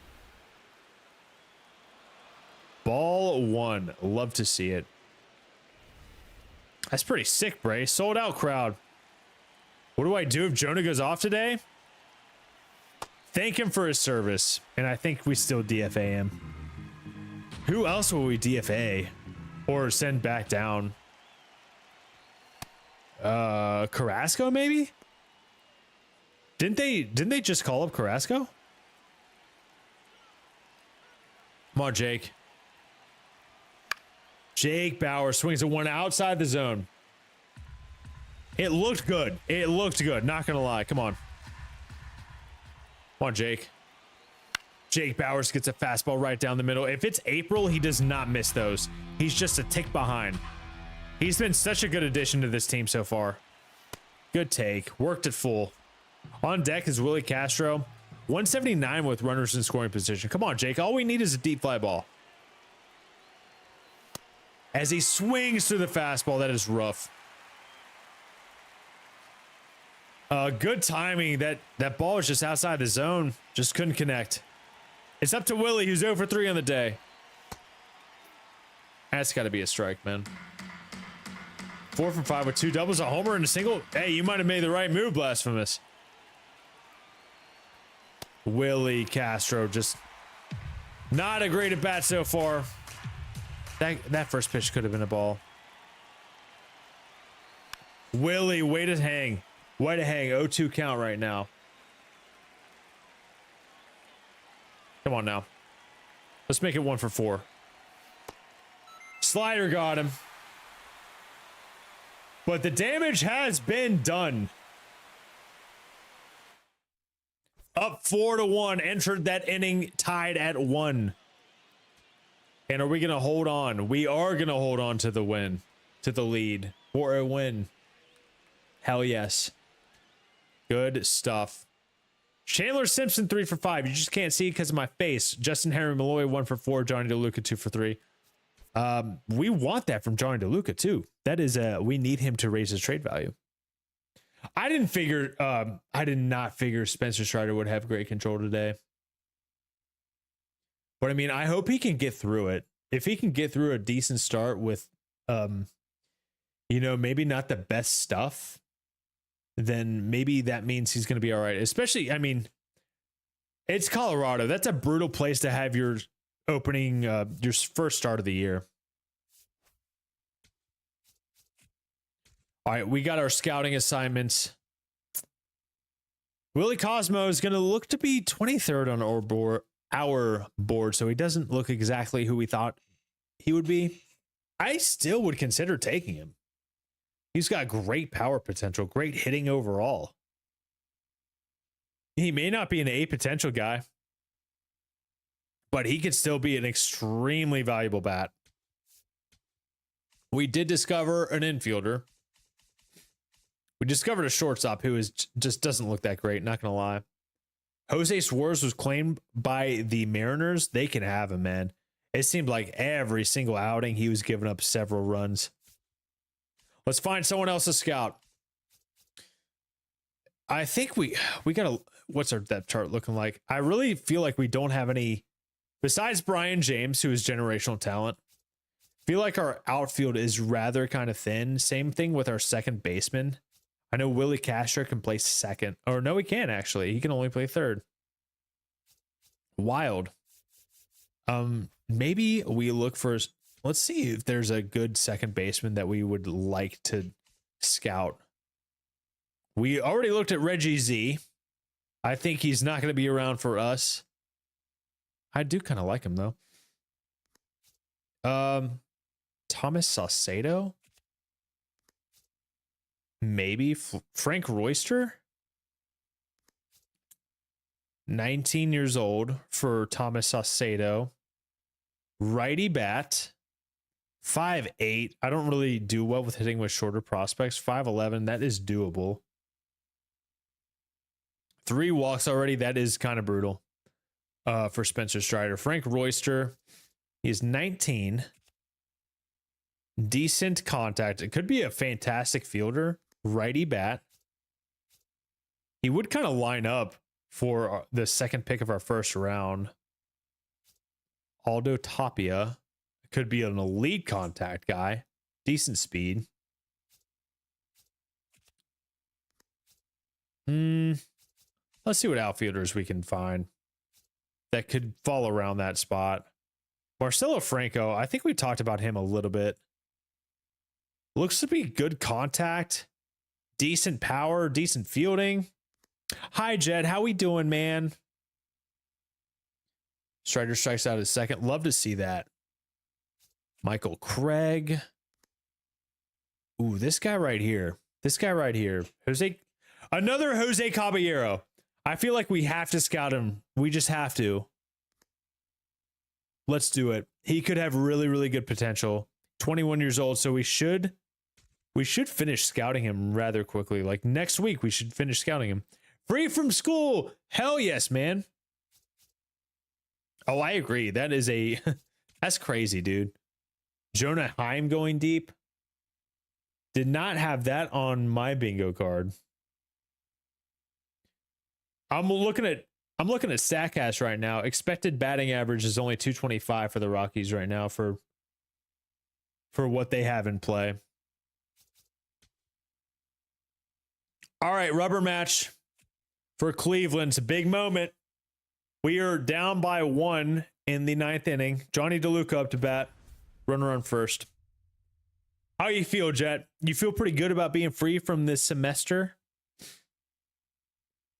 Speaker 1: Ball 1. Love to see it. That's pretty sick, Bray. Sold out crowd. What do I do if Jonah goes off today? Thank him for his service. And I think we still DFA him. Who else will we DFA? Or send back down? Carrasco, maybe? Didn't they just call up Carrasco? Come on, Jake. Jake Bauer swings at one outside the zone. It looked good. It looked good. Not gonna lie. Come on. Come on, Jake. Jake Bauers gets a fastball right down the middle. If it's April, he does not miss those. He's just a tick behind. He's been such a good addition to this team so far. Good take. Worked it full. On deck is Willie Castro. 179 with runners in scoring position. Come on, Jake. All we need is a deep fly ball. As he swings through the fastball, that is rough. Good timing. That ball is just outside the zone. Just couldn't connect. It's up to Willie, who's 0 for 3 on the day. That's got to be a strike, man. 4 from 5 with 2 doubles, a homer, and a single. Hey, you might have made the right move, Blasphemous. Willie Castro, just not a great at bat so far. That first pitch could have been a ball. Willie, way to hang. Way to hang. 0-2 count right now. Come on now. Let's make it 1 for 4. Slider got him. But the damage has been done. Up 4-1. Entered that inning tied at 1. And are we going to hold on? We are going to hold on to the win. To the lead. For a win. Hell yes. Good stuff. Chandler Simpson 3 for 5. You just can't see it because of my face. Justin Henry Malloy 1 for 4. Johnny DeLuca 2 for 3. We want that from Johnny DeLuca too. That is we need him to raise his trade value. I did not figure Spencer Strider would have great control today. But I mean, I hope he can get through it. If he can get through a decent start with maybe not the best stuff, then maybe that means he's going to be all right. Especially, I mean, it's Colorado. That's a brutal place to have your opening, your first start of the year. All right, we got our scouting assignments. Willie Cosmo is going to look to be 23rd on our board, so he doesn't look exactly who we thought he would be. I still would consider taking him. He's got great power potential, great hitting overall. He may not be an A potential guy, but he could still be an extremely valuable bat. We did discover an infielder. We discovered a shortstop who just doesn't look that great, not going to lie. Jose Suarez was claimed by the Mariners. They can have him, man. It seemed like every single outing he was giving up several runs. Let's find someone else to scout. I think we got to... What's our depth chart looking like? I really feel like we don't have any... Besides Brian James, who is generational talent, I feel like our outfield is rather kind of thin. Same thing with our second baseman. I know Willie Castro can play second. Or no, he can't actually. He can only play third. Wild. Maybe we look for... Let's see if there's a good second baseman that we would like to scout. We already looked at Reggie Z. I think he's not going to be around for us. I do kind of like him, though. Thomas Saucedo? Maybe. Frank Royster? 19 years old for Thomas Saucedo. Righty bat. 5'8". I don't really do well with hitting with shorter prospects. 5'11". That is doable. 3 walks already. That is kind of brutal for Spencer Strider. Frank Royster. He's 19. Decent contact. It could be a fantastic fielder. Righty bat. He would kind of line up for the second pick of our first round. Aldo Tapia. Could be an elite contact guy. Decent speed. Let's see what outfielders we can find that could fall around that spot. Marcelo Franco, I think we talked about him a little bit. Looks to be good contact, decent power, decent fielding. Hi, Jed. How we doing, man? Strider strikes out at second. Love to see that. Michael Craig. Ooh, this guy right here. This guy right here. Another Jose Caballero. I feel like we have to scout him. We just have to. Let's do it. He could have really, really good potential. 21 years old, so we should finish scouting him rather quickly. Like next week, we should finish scouting him. Free from school. Hell yes, man. Oh, I agree. That is that's crazy, dude. Jonah Heim going deep. Did not have that on my bingo card. I'm looking at StatCast right now. Expected batting average is only 225 for the Rockies right now for what they have in play. All right, rubber match for Cleveland. It's a big moment. We are down by 1 in the 9th inning. Johnny DeLuca up to bat. Runner on first. How you feel, Jet? You feel pretty good about being free from this semester?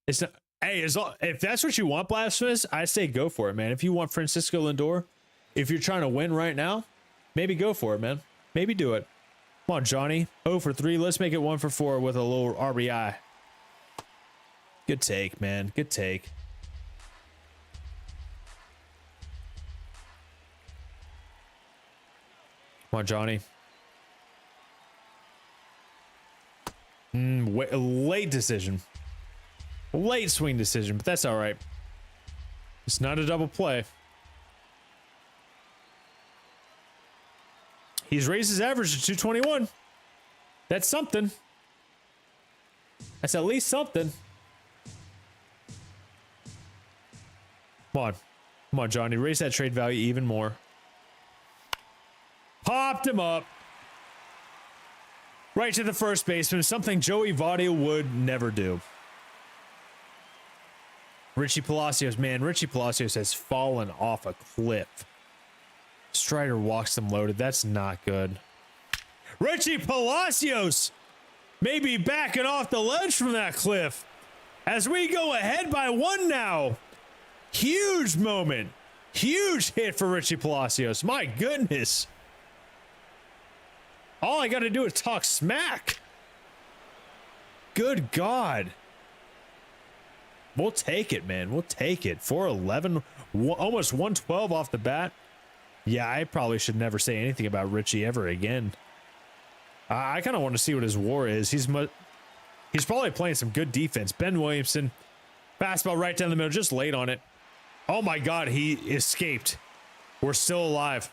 Speaker 1: It's not, hey, if that's what you want, Blasphemous, I say go for it, man. If you want Francisco Lindor, if you're trying to win right now, maybe go for it, man. Maybe do it. Come on, Johnny. 0 for 3. Let's make it 1 for 4 with a little RBI. Good take, man. Good take. Come on, Johnny. Late decision. Late swing decision, but that's all right. It's not a double play. He's raised his average to 221. That's something. That's at least something. Come on. Come on, Johnny. Raise that trade value even more. Popped him up. Right to the first baseman. Something Joey Votto would never do. Richie Palacios, man. Richie Palacios has fallen off a cliff. Strider walks them loaded. That's not good. Richie Palacios may be backing off the ledge from that cliff as we go ahead by 1 now. Huge moment. Huge hit for Richie Palacios. My goodness. All I got to do is talk smack. Good God. We'll take it, man. We'll take it. 411, almost 112 off the bat. Yeah, I probably should never say anything about Richie ever again. I kind of want to see what his WAR is. He's probably playing some good defense. Ben Williamson, fastball right down the middle, just late on it. Oh my God, he escaped. We're still alive.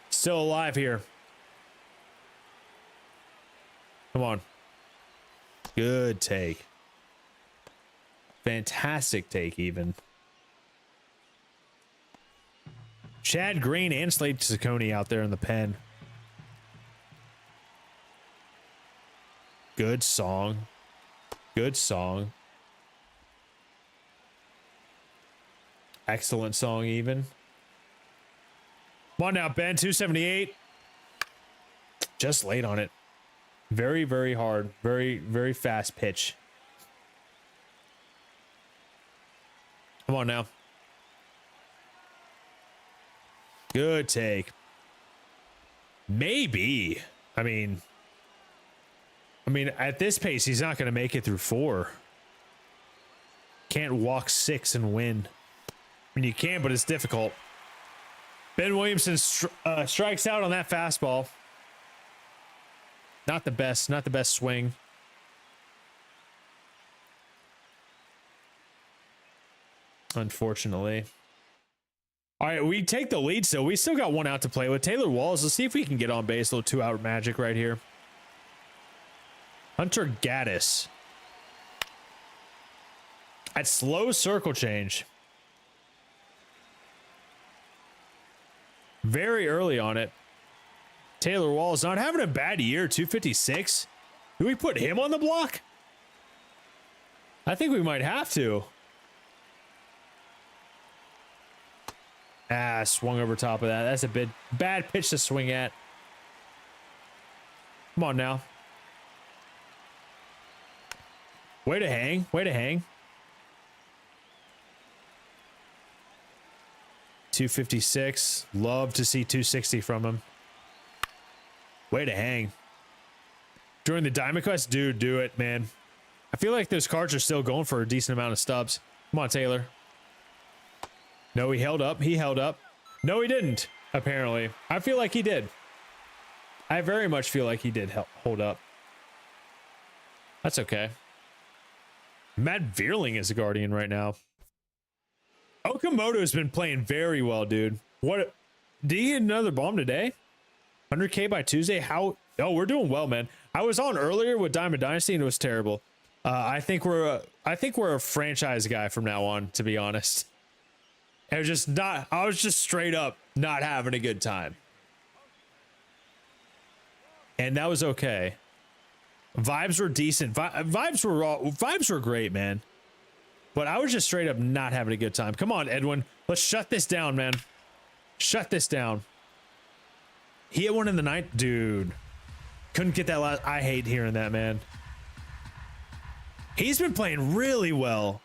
Speaker 1: Still alive here. Come on. Good take. Fantastic take, even. Chad Green and Slade Ciccone out there in the pen. Good song. Good song. Excellent song, even. Come on now, Ben. 278. Just late on it. Very, very hard. Very, very fast pitch. Come on now. Good take. Maybe. I mean, at this pace, he's not going to make it through 4. Can't walk 6 and win. I mean, you can, but it's difficult. Ben Williamson strikes out on that fastball. Not the best swing. Unfortunately. All right, we take the lead still. We still got one out to play with. Taylor Walls. Let's see if we can get on base. A little 2-out magic right here. Hunter Gaddis. At slow circle change. Very early on it. Taylor Walls not having a bad year. 256. Do we put him on the block? I think we might have to. Ah, swung over top of that. That's a bit bad pitch to swing at. Come on now. Way to hang. Way to hang. 256. Love to see 260 from him. Way to hang. During the Diamond Quest, dude, do it, man. I feel like those cards are still going for a decent amount of stubs. Come on, Taylor. No, he held up. He held up. No, he didn't, apparently. I feel like he did. I very much feel like he did hold up. That's okay. Matt Vierling is a Guardian right now. Okamoto has been playing very well, dude. What? Did he hit another bomb today? 100K by Tuesday? How? Oh, we're doing well, man. I was on earlier with Diamond Dynasty and it was terrible. I think we're a franchise guy from now on, to be honest. I was just straight up not having a good time. And that was okay. Vibes were decent. Vibes were great, man. But I was just straight up not having a good time. Come on, Edwin. Let's shut this down, man. Shut this down. He hit one in the ninth. Dude. Couldn't get that last. I hate hearing that, man. He's been playing really well.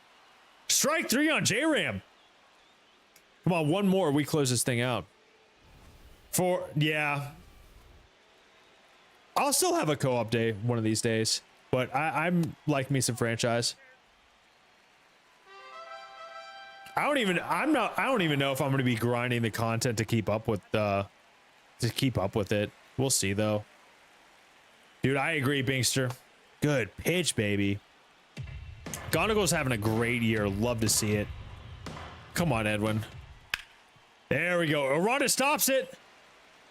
Speaker 1: Strike 3 on J-Ram. Come on, one more. We close this thing out. Yeah. I'll still have a co-op day one of these days. But I'm like me some franchise. I don't even know if I'm going to be grinding the content to keep up with it. We'll see though. Dude, I agree, Binkster. Good pitch, baby. Gonagal's having a great year. Love to see it. Come on, Edwin. There we go. Aranda stops it.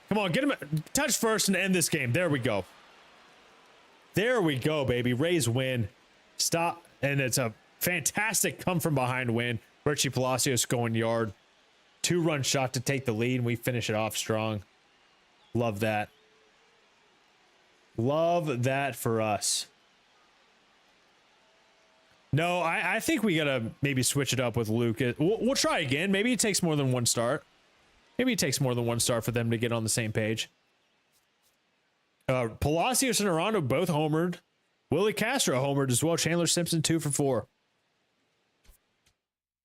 Speaker 1: Come on, get him touch first and end this game. There we go. There we go, baby. Rays win. Stop. And it's a fantastic come from behind win. Richie Palacios going yard. 2-run shot to take the lead, and we finish it off strong. Love that. Love that for us. No, I think we gotta maybe switch it up with Luke. We'll try again. Maybe it takes more than one start. Maybe it takes more than one start for them to get on the same page. Palacios and Aranda both homered. Willie Castro homered as well. Chandler Simpson 2 for 4.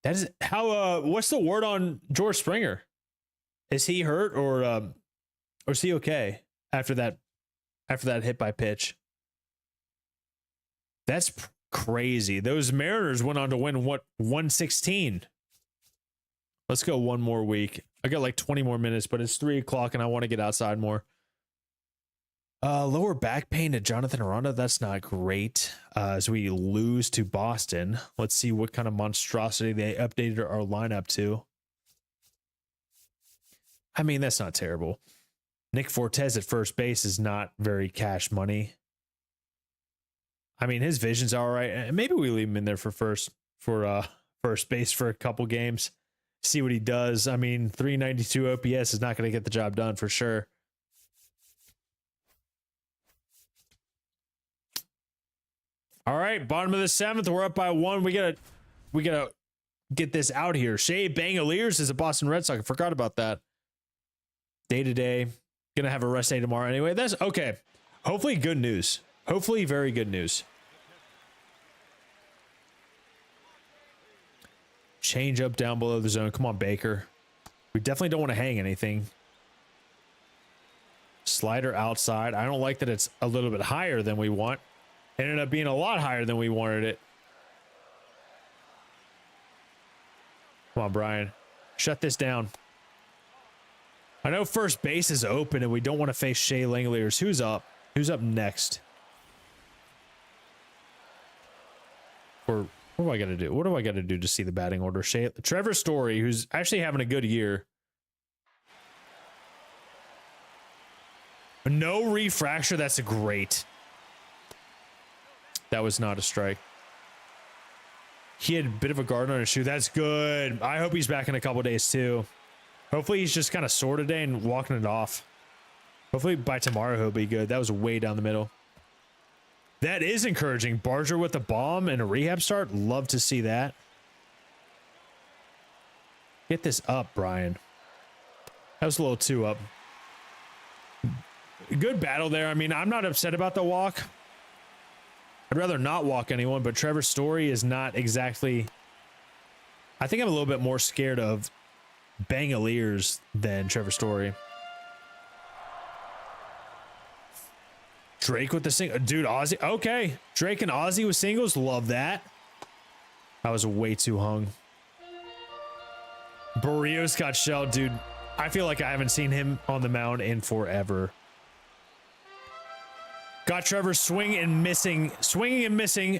Speaker 1: That is how. What's the word on George Springer? Is he hurt or is he okay after that hit by pitch? That's crazy. Those Mariners went on to win what 116. Let's go one more week. I got like 20 more minutes, but it's 3 o'clock and I want to get outside more. Lower back pain to Jonathan Aranda. That's not great. As we lose to Boston. Let's see what kind of monstrosity they updated our lineup to. I mean, that's not terrible. Nick Fortes at first base is not very cash money. I mean, his vision's all right. Maybe we leave him in there for first base for a couple games. See what he does. I mean, 392 OPS is not going to get the job done for sure. All right, bottom of the 7th. We're up by 1. We gotta get this out here. Shea Bangaliers is a Boston Red Sox. I forgot about that. Day to day. Gonna have a rest day tomorrow anyway. That's okay. Hopefully good news. Hopefully very good news. Change up down below the zone. Come on, Baker. We definitely don't want to hang anything. Slider outside. I don't like that it's a little bit higher than we want. It ended up being a lot higher than we wanted it. Come on, Brian. Shut this down. I know first base is open and we don't want to face Shea Langoliers. Who's up? Who's up next? What do I got to do? What do I got to do to see the batting order? Trevor Story, who's actually having a good year. No refractor. That's a great. That was not a strike. He had a bit of a guard on his shoe. That's good. I hope he's back in a couple days too. Hopefully he's just kind of sore today and walking it off. Hopefully by tomorrow he'll be good. That was way down the middle. That is encouraging. Barger with a bomb and a rehab start. Love to see that. Get this up, Brian. That was a little too up. Good battle there. I mean, I'm not upset about the walk. I'd rather not walk anyone, but Trevor Story is not exactly... I think I'm a little bit more scared of Bangaliers than Trevor Story. Drake with the single. Dude, Ozzy. Okay. Drake and Ozzy with singles. Love that. I was way too hung. Barrios got shelled, dude. I feel like I haven't seen him on the mound in forever. Got Trevor swinging and missing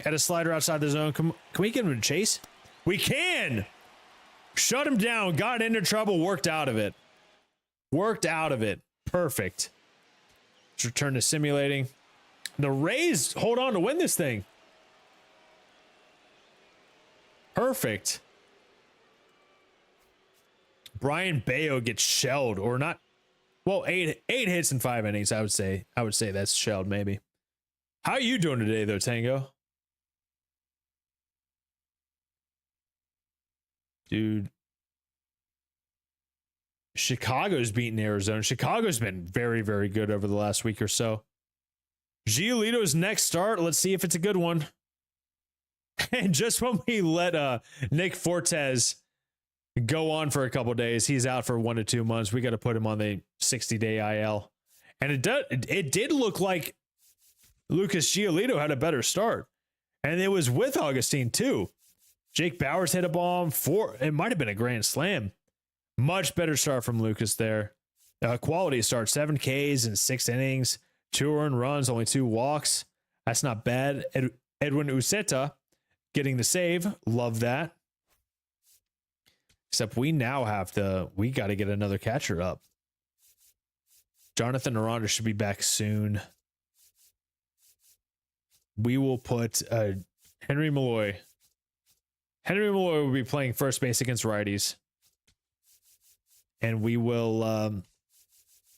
Speaker 1: at a slider outside the zone. Can we get him to chase? We can. Shut him down. Got into trouble. Worked out of it. Worked out of it. Perfect. Let's return to simulating. The Rays hold on to win this thing. Perfect. Brian Bayo gets shelled or not. Well, eight hits in 5 innings. I would say that's shelled maybe. How are you doing today though, Tango? Dude. Chicago's beating Arizona. Chicago's been very, very good over the last week or so. Giolito's next start. Let's see if it's a good one. And just when we let Nick Fortes go on for a couple days, he's out for 1 to 2 months. We got to put him on the 60-day IL. And it did look like Lucas Giolito had a better start. And it was with Augustine too. Jake Bowers hit a bomb. It might have been a grand slam. Much better start from Lucas there. Quality start. 7 Ks in 6 innings. 2 earned runs, only 2 walks. That's not bad. Edwin Uceta getting the save. Love that. Except we now have to, we got to get another catcher up. Jonathan Aranda should be back soon. We will put Henry Malloy. Henry Malloy will be playing first base against righties. And we will,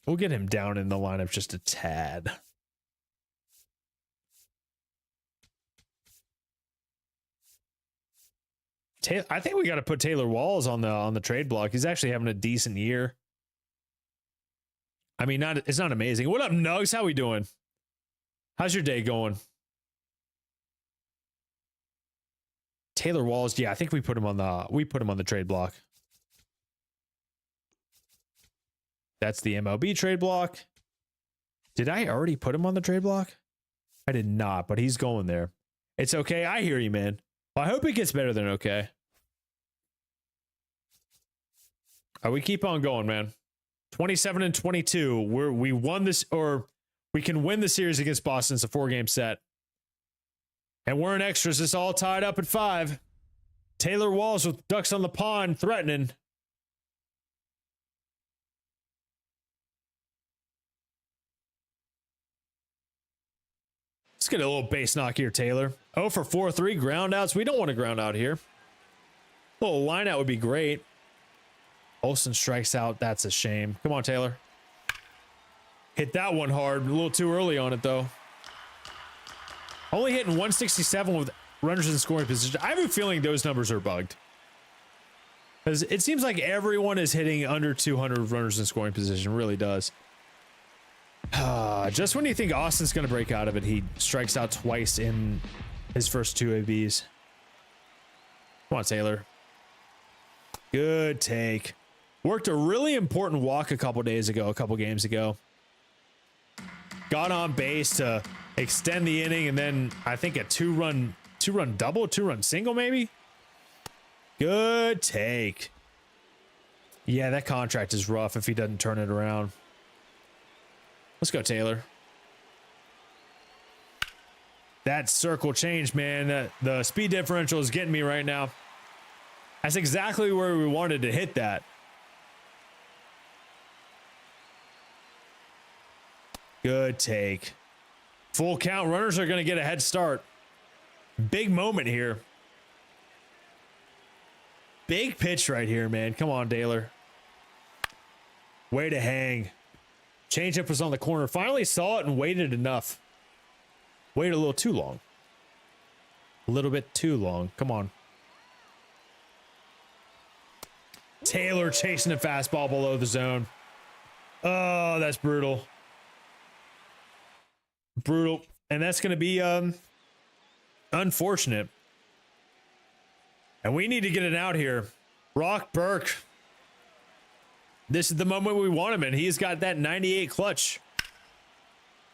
Speaker 1: we'll get him down in the lineup just a tad. I think we got to put Taylor Walls on the trade block. He's actually having a decent year. I mean, it's not amazing. What up, Nugs? How we doing? How's your day going? Taylor Walls, yeah, I think we put him on the trade block. That's the MLB trade block. Did I already put him on the trade block? I did not, but he's going there. It's okay. I hear you, man. Well, I hope it gets better than okay. We keep on going, man. 27 and 22. We won this, or we can win the series against Boston. It's a 4-game set. And we're in extras. It's all tied up at 5. Taylor Walls with ducks on the pond threatening. Let's get a little base knock here, Taylor. 0 for 4, 3 ground outs. We don't want to ground out here. A little line out would be great. Olsen strikes out. That's a shame. Come on, Taylor. Hit that one hard. A little too early on it, though. Only hitting 167 with runners in scoring position. I have a feeling those numbers are bugged. Because it seems like everyone is hitting under 200 runners in scoring position. It really does. Just when you think Austin's going to break out of it, he strikes out twice in his first 2 ABs. Come on, Taylor. Good take. Worked a really important walk a couple games ago. Got on base to extend the inning, and then I think a two-run double, 2-run single, maybe. Good take. Yeah, that contract is rough if he doesn't turn it around. Let's go, Taylor. That circle change, man. The speed differential is getting me right now. That's exactly where we wanted to hit that. Good take. Full count. Runners are going to get a head start. Big moment here. Big pitch right here, man. Come on, Daylor. Way to hang. Changeup was on the corner. Finally saw it and waited enough. Waited a little too long. A little bit too long. Come on. Taylor chasing a fastball below the zone. Oh, that's brutal. Brutal. And that's going to be unfortunate. And we need to get it out here. Brock Burke. This is the moment we want him in. He's got that 98 clutch.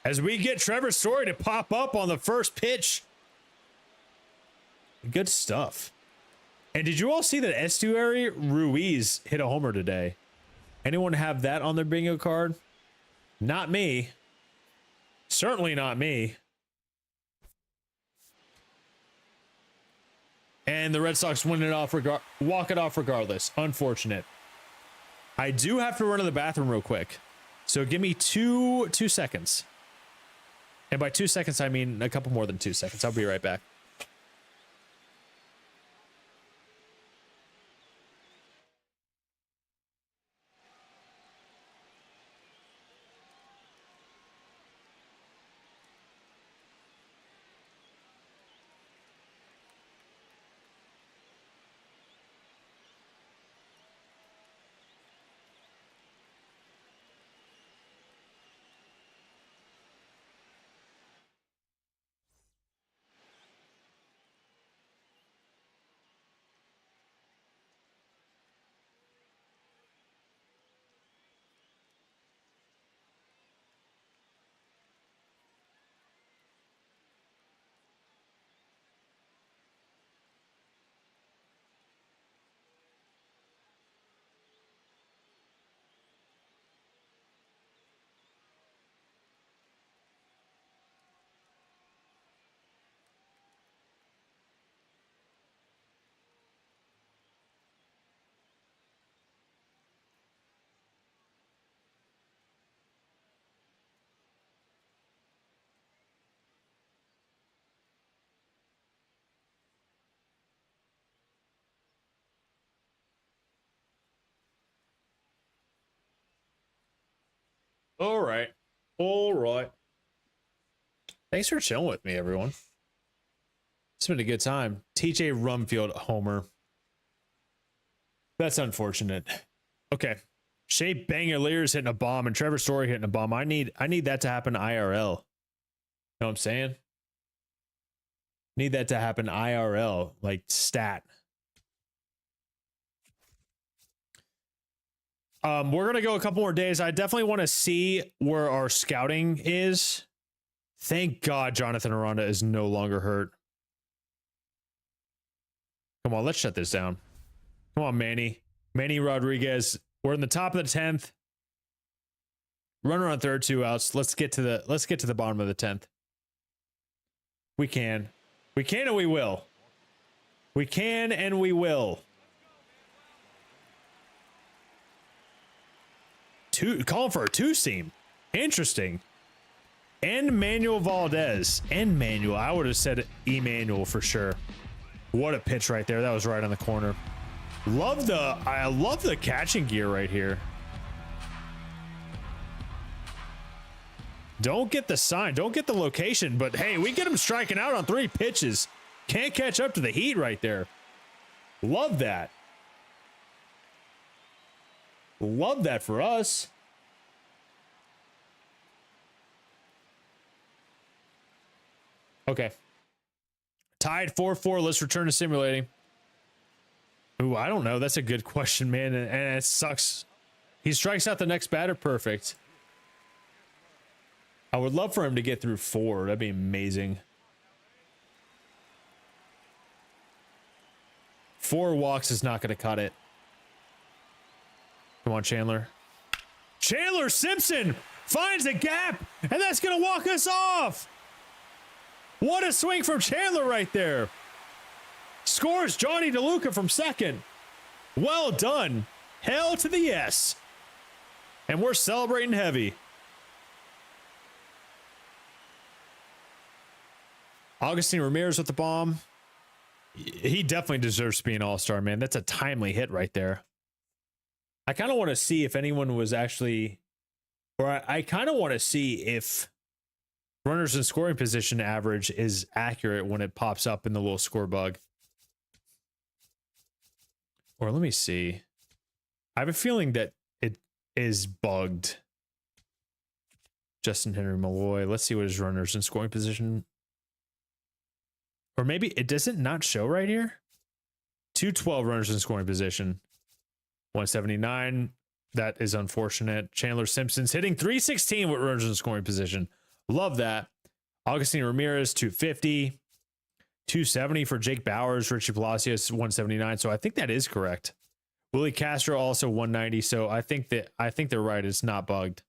Speaker 1: As we get Trevor Story to pop up on the first pitch. Good stuff. And did you all see that Estuary Ruiz hit a homer today? Anyone have that on their bingo card? Not me. Certainly not me. And the Red Sox win it off, walk it off regardless. Unfortunate. I do have to run to the bathroom real quick. So give me two seconds. And by 2 seconds, I mean a couple more than 2 seconds. I'll be right back. All right. All right. Thanks for chilling with me, everyone. It's been a good time. TJ Rumfield homer. That's unfortunate. Okay. Shea Bangaleer's hitting a bomb and Trevor Story hitting a bomb. I need that to happen IRL. You know what I'm saying? Need that to happen IRL, like stat. We're gonna go a couple more days. I definitely want to see where our scouting is. Thank God Jonathan Aranda is no longer hurt. Come on, let's shut this down. Come on, Manny. Manny Rodriguez. We're in the top of the 10th. Runner on third, 2 outs. Let's get to the bottom of the 10th. We can. We can and we will. We can and we will. Calling for a 2-seam. Interesting. And Manuel Valdez. And Manuel. I would have said Emmanuel for sure. What a pitch right there. That was right on the corner. I love the catching gear right here. Don't get the sign. Don't get the location. But hey, we get him striking out on 3 pitches. Can't catch up to the heat right there. Love that. Love that for us. Okay. Tied 4-4. Let's return to simulating. Ooh, I don't know. That's a good question, man. And it sucks. He strikes out the next batter. Perfect. I would love for him to get through 4. That'd be amazing. 4 walks is not going to cut it. Come on, Chandler. Chandler Simpson finds a gap, and that's going to walk us off. What a swing from Chandler right there. Scores Johnny DeLuca from second. Well done. Hell to the yes. And we're celebrating heavy. Augustine Ramirez with the bomb. He definitely deserves to be an all-star, man. That's a timely hit right there. I kind of want to see if anyone was actually, or I kind of want to see if runners in scoring position average is accurate when it pops up in the little score bug. Or let me see. I have a feeling that it is bugged. Justin Henry Malloy. Let's see what his runners in scoring position. Or maybe it doesn't not show right here. 212 runners in scoring position. 179. That is unfortunate. Chandler Simpson's hitting 316 with runners in scoring position. Love that. Augustine Ramirez, 250. 270 for Jake Bowers. Richie Palacios, 179. So I think that is correct. Willie Castro also 190. So I think they're right. It's not bugged.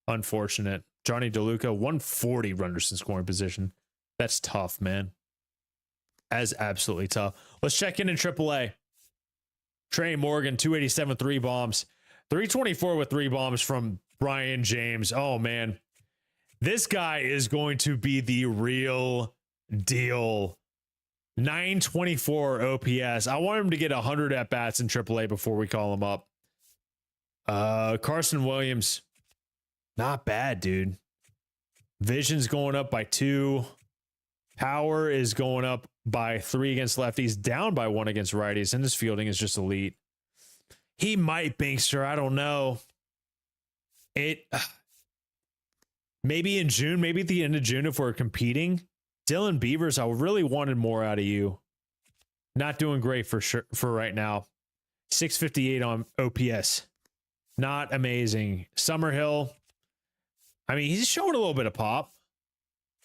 Speaker 1: Unfortunate. Johnny DeLuca, 140 runners in scoring position. That's tough, man. That is absolutely tough. Let's check in AAA. Trey Morgan, 287, 3 bombs. 324 with 3 bombs from Brian James. Oh, man. This guy is going to be the real deal. 924 OPS. I want him to get 100 at-bats in AAA before we call him up. Carson Williams. Not bad, dude. Vision's going up by 2. Power is going up by 3 against lefties, down by 1 against righties, and his fielding is just elite. He might Binkster. I don't know. Maybe in June, maybe at the end of June if we're competing. Dylan Beavers, I really wanted more out of you. Not doing great for sure for right now. 658 on OPS. Not amazing. Summerhill. I mean, he's showing a little bit of pop.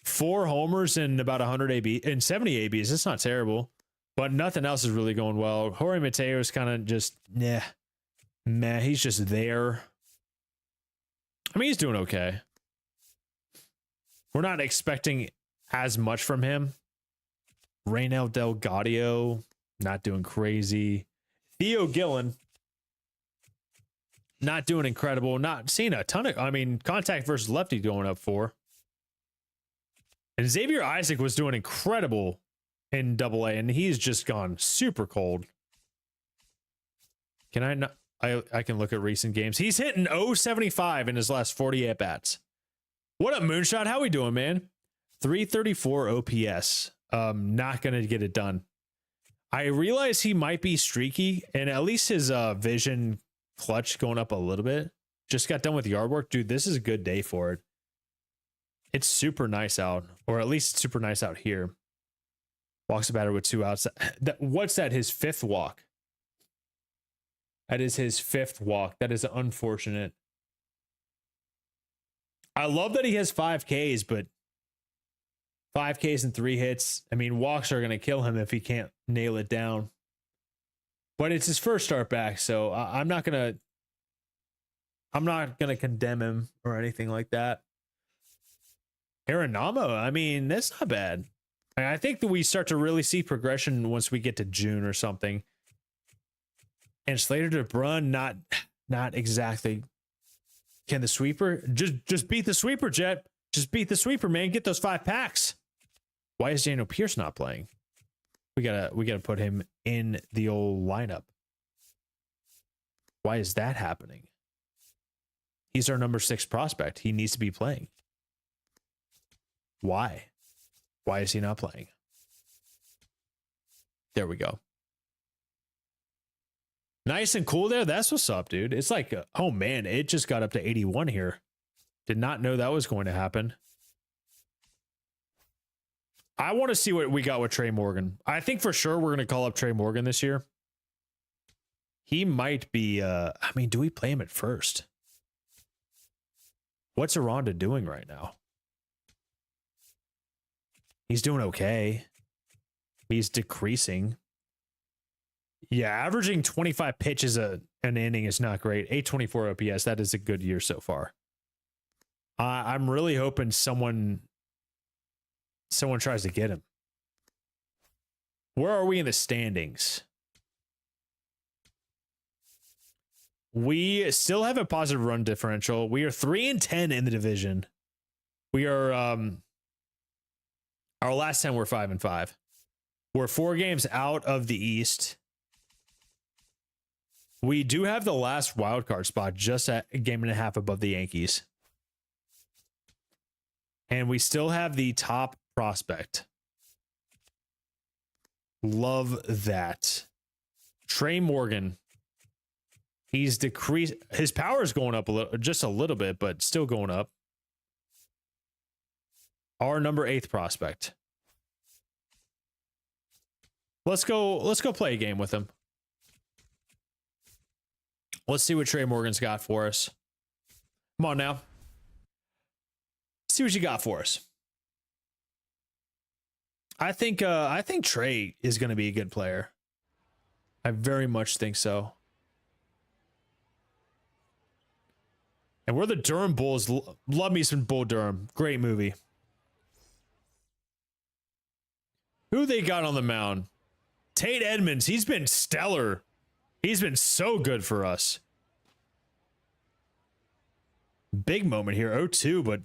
Speaker 1: 4 homers and about 100 AB and 70 ABs. That's not terrible, but nothing else is really going well. Jorge Mateo is kind of just meh. He's just there. I mean, he's doing okay. We're not expecting as much from him. Raynel Delgadio, not doing crazy. Theo Gillen, not doing incredible. Not seeing a ton of, I mean, contact versus lefty going up 4. And Xavier Isaac was doing incredible in AA, and he's just gone super cold. Can I not? I can look at recent games. He's hitting 075 in his last 40 at-bats. What up, Moonshot? How we doing, man? 334 OPS. Not going to get it done. I realize he might be streaky, and at least his vision clutch going up a little bit. Just got done with yard work. Dude, this is a good day for it. It's super nice out, or at least super nice out here. Walks the batter with 2 outs. What's that? His 5th walk. That is his 5th walk. That is unfortunate. I love that he has 5 Ks, but 5 Ks and 3 hits. I mean, walks are going to kill him if he can't nail it down. But it's his first start back, so I'm not gonna condemn him or anything like that. Arenamo, I mean, that's not bad. I think that we start to really see progression once we get to June or something. And Slater DeBrun, not exactly. Can the sweeper just beat the sweeper, Jet? Just beat the sweeper, man. Get those 5 packs. Why is Daniel Pierce not playing? We gotta put him in the old lineup. Why is that happening? He's our number 6 prospect. He needs to be playing. Why? Why is he not playing? There we go. Nice and cool there. That's what's up, dude. It's like, oh man, it just got up to 81 here. Did not know that was going to happen. I want to see what we got with Trey Morgan. I think for sure we're going to call up Trey Morgan this year. He might be, I mean, do we play him at first? What's Aranda doing right now? He's doing okay. He's decreasing. Yeah, averaging 25 pitches an inning is not great. 824 OPS, that is a good year so far. I'm really hoping someone someone tries to get him. Where are we in the standings? We still have a positive run differential. We are 3-10 in the division. We are our last 10 were 5-5. We're 4 games out of the East. We do have the last wild card spot just at a game and a half above the Yankees. And we still have the top prospect. Love that. Trey Morgan. He's decreased. His power is going up a little, just a little bit, but still going up. Our number 8th prospect. Let's go play a game with him. Let's see what Trey Morgan's got for us. Come on now. See what you got for us. I think Trey is going to be a good player. I very much think so. And we're the Durham Bulls. Love me some Bull Durham. Great movie. Who they got on the mound? Tate Edmonds. He's been stellar. He's been so good for us. Big moment here. 0-2, but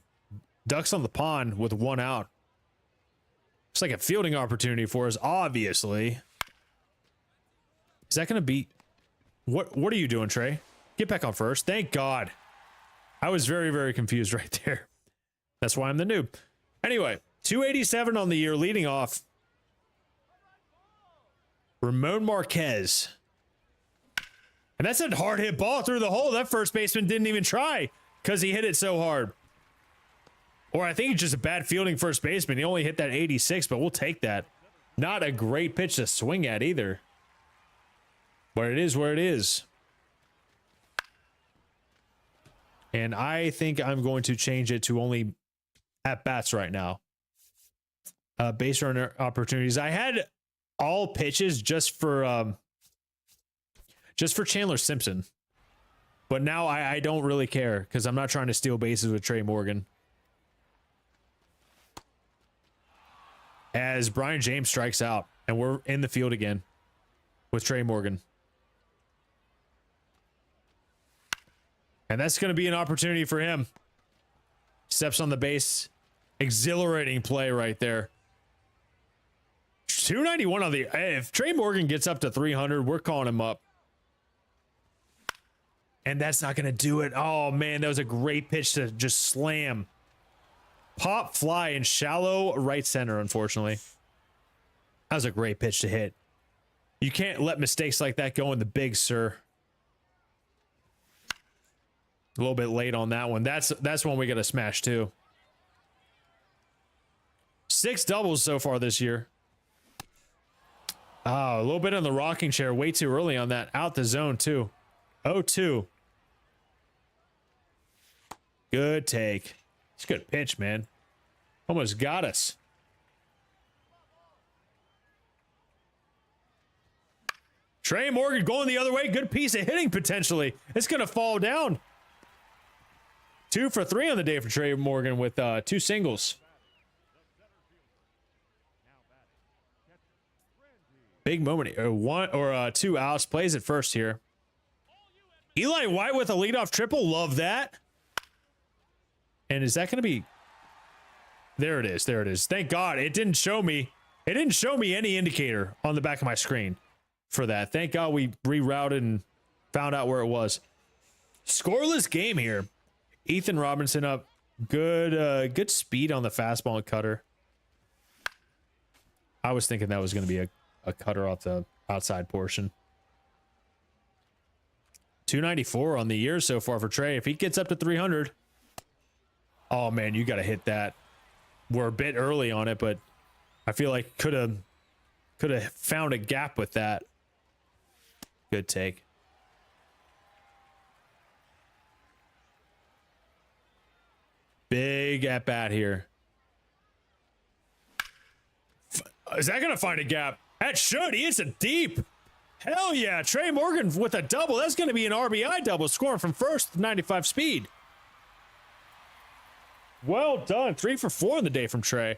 Speaker 1: ducks on the pond with 1 out. It's like a fielding opportunity for us, obviously. Is that going to be... What are you doing, Trey? Get back on first. Thank God. I was very, very confused right there. That's why I'm the noob. Anyway, 287 on the year, leading off. Ramon Marquez. And that's a hard hit ball through the hole. That first baseman didn't even try because he hit it so hard. Or I think it's just a bad fielding first baseman. He only hit that 86, but we'll take that. Not a great pitch to swing at either. But it is where it is. And I think I'm going to change it to only at-bats right now. Base runner opportunities. I had all pitches just for Chandler Simpson. But now I don't really care because I'm not trying to steal bases with Trey Morgan. As Brian James strikes out, and we're in the field again with Trey Morgan. And that's going to be an opportunity for him. Steps on the base. Exhilarating play right there. 291 on the... If Trey Morgan gets up to 300, we're calling him up. And that's not going to do it. Oh, man, that was a great pitch to just slam. Pop fly in shallow right center, unfortunately. That was a great pitch to hit. You can't let mistakes like that go in the big, sir. A little bit late on that one. That's one we got to smash too. 6 doubles so far this year. Oh, a little bit on the rocking chair. Way too early on that. Out the zone too. 0-2. Good take. It's a good pitch, man. Almost got us. Trey Morgan going the other way. Good piece of hitting potentially. It's going to fall down. 2 for 3 on the day for Trey Morgan with 2 singles. Big moment. 2 outs. Plays it first here. Eli White with a leadoff triple. Love that. And is that going to be... There it is. There it is. Thank God. It didn't show me. It didn't show me any indicator on the back of my screen for that. Thank God we rerouted and found out where it was. Scoreless game here. Ethan Robinson up. Good speed on the fastball and cutter. I was thinking that was going to be a cutter off the outside portion. 294 on the year so far for Trey. If he gets up to 300. Oh, man, you got to hit that. We're a bit early on it, but I feel like could have found a gap with that. Good take. Big at bat here. Is that going to find a gap? That should. He hits it deep. Hell yeah. Trey Morgan with a double. That's going to be an RBI double, scoring from first with 95 speed. Well done. 3 for 4 on the day from Trey.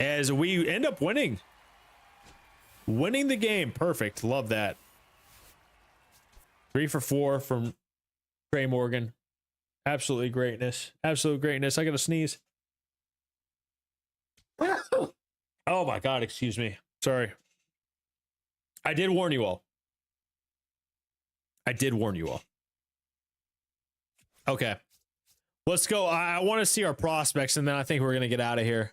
Speaker 1: as we end up winning. Winning the game. Perfect. Love that. 3 for 4 from Trey Morgan. Absolutely greatness. Absolute greatness. I got to sneeze. Oh my God. Excuse me. Sorry. I did warn you all. I did warn you all. Okay. Let's go. I want to see our prospects, and then I think we're going to get out of here.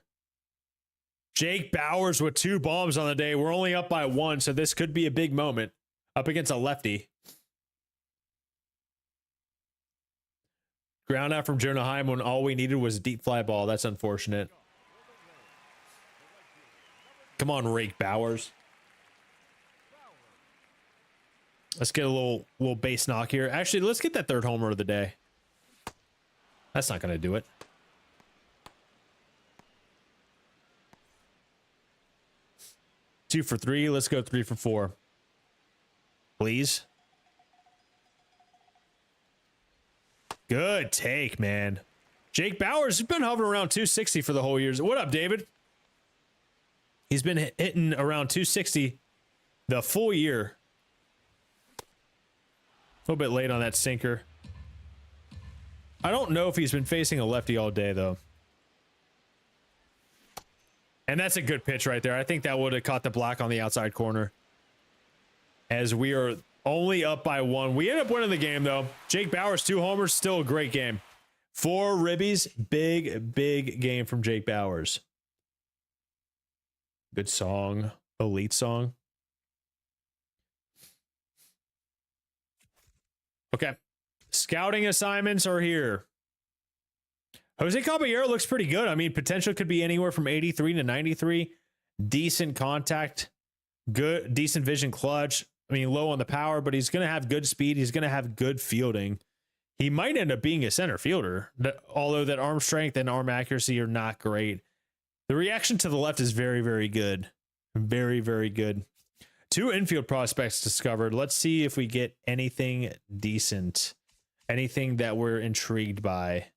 Speaker 1: Jake Bauers with 2 bombs on the day. We're only up by 1, so this could be a big moment. Up against a lefty. Ground out from Jonah Heim when all we needed was a deep fly ball. That's unfortunate. Come on, Rake Bauers. Let's get a little base knock here. Actually, let's get that 3rd homer of the day. That's not going to do it. Two for 3. Let's go 3 for 4. Please. Good take, man. Jake Bauers has been hovering around 260 for the whole year. What up, David? He's been hitting around 260 the full year. A little bit late on that sinker. I don't know if he's been facing a lefty all day, though. And that's a good pitch right there. I think that would have caught the black on the outside corner. As we are only up by 1. We end up winning the game, though. Jake Bauers, 2 homers. Still a great game. 4 ribbies. Big, big game from Jake Bauers. Good song. Elite song. Okay. Scouting assignments are here. Jose Caballero looks pretty good. I mean, potential could be anywhere from 83 to 93. Decent contact. Good, decent vision clutch. I mean, low on the power, but he's going to have good speed. He's going to have good fielding. He might end up being a center fielder, although that arm strength and arm accuracy are not great. The reaction to the left is very, very good. Very, very good. 2 infield prospects discovered. Let's see if we get anything decent. Anything that we're intrigued by.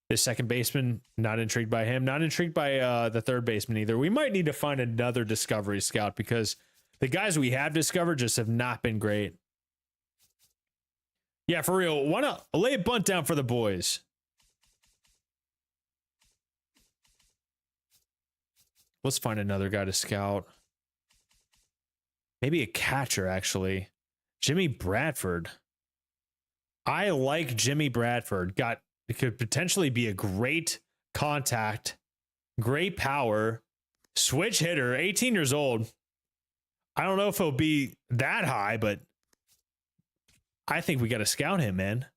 Speaker 1: The second baseman, not intrigued by him. Not intrigued by the third baseman either. We might need to find another discovery scout because the guys we have discovered just have not been great. Yeah, for real. Why not lay a bunt down for the boys? Let's find another guy to scout. Maybe a catcher, actually. Jimmy Bradford. I like Jimmy Bradford. It could potentially be a great contact, great power, switch hitter, 18 years old. I don't know if he'll be that high, but I think we got to scout him, man.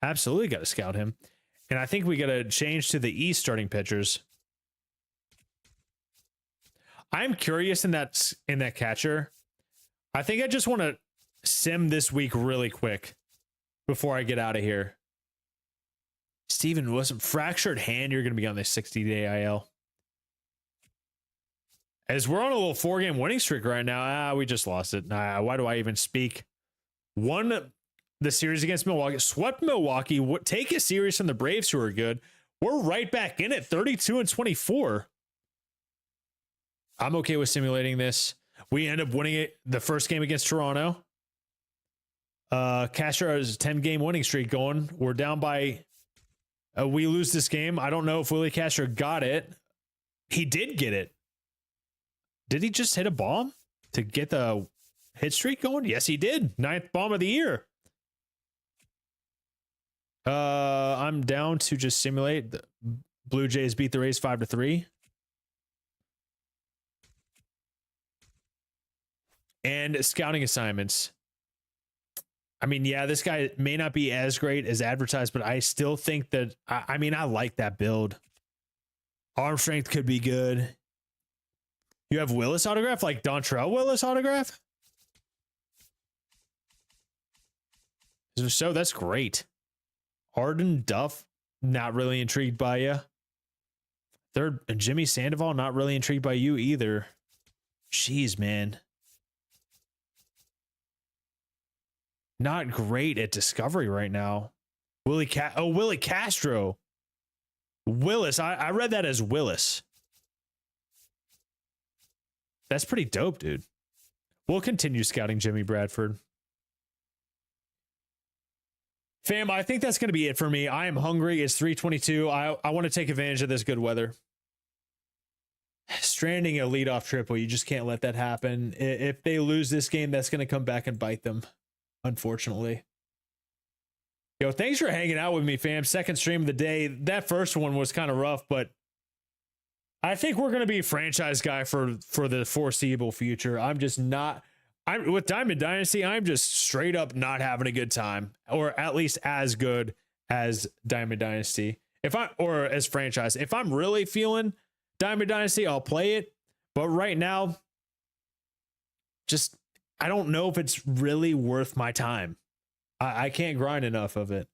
Speaker 1: Absolutely got to scout him. And I think we got to change to the East starting pitchers. I'm curious in that catcher. I think I just want to sim this week really quick before I get out of here. Steven Wilson, fractured hand. You're going to be on the 60-day IL. As we're on a little 4-game winning streak right now. We just lost it. Why do I even speak? Won the series against Milwaukee. Swept Milwaukee. Take a series from the Braves, who are good. We're right back in it, 32-24. I'm okay with simulating this. We end up winning it the first game against Toronto. Castro has a 10-game winning streak going. We're down by... we lose this game. I don't know if Willie Castro got it. He did get it. Did he just hit a bomb to get the hit streak going? Yes, he did. 9th bomb of the year. I'm down to just simulate. The Blue Jays beat the Rays 5-3. And scouting assignments. I mean, yeah, this guy may not be as great as advertised, but I still think that, I like that build. Arm strength could be good. You have Willis autograph, like Dontrell Willis autograph? So that's great. Arden Duff, not really intrigued by you. Third, Jimmy Sandoval, not really intrigued by you either. Jeez, man. Not great at discovery right now. Willie Castro. Willis. I read that as Willis. That's pretty dope, dude. We'll continue scouting Jimmy Bradford. Fam, I think that's going to be it for me. I am hungry. It's 3:22. I want to take advantage of this good weather. Stranding a leadoff triple, you just can't let that happen. If they lose this game, that's going to come back and bite them, unfortunately. Yo, thanks for hanging out with me, fam. Second stream of the day. That first one was kind of rough, but I think we're going to be a franchise guy for the foreseeable future. I'm just not. I'm with Diamond Dynasty. I'm just straight up not having a good time, or at least as good as Diamond Dynasty. Or as franchise. If I'm really feeling Diamond Dynasty, I'll play it. But right now, just I don't know if it's really worth my time. I can't grind enough of it.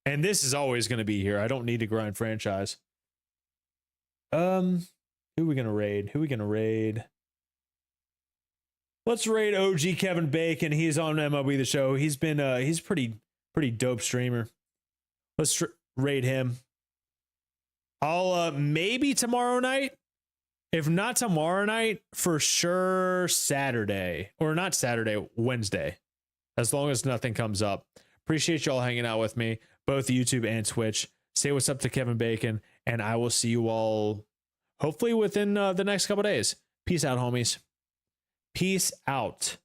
Speaker 1: And this is always going to be here. I don't need to grind franchise. Who are we going to raid? Who are we going to raid? Let's raid OG Kevin Bacon. He's on MLB The Show. He's been he's pretty dope streamer. Let's raid him. I'll maybe tomorrow night. If not tomorrow night, for sure Saturday. Or not Saturday, Wednesday. As long as nothing comes up. Appreciate y'all hanging out with me, both YouTube and Twitch. Say what's up to Kevin Bacon, and I will see you all hopefully within the next couple days. Peace out, homies. Peace out.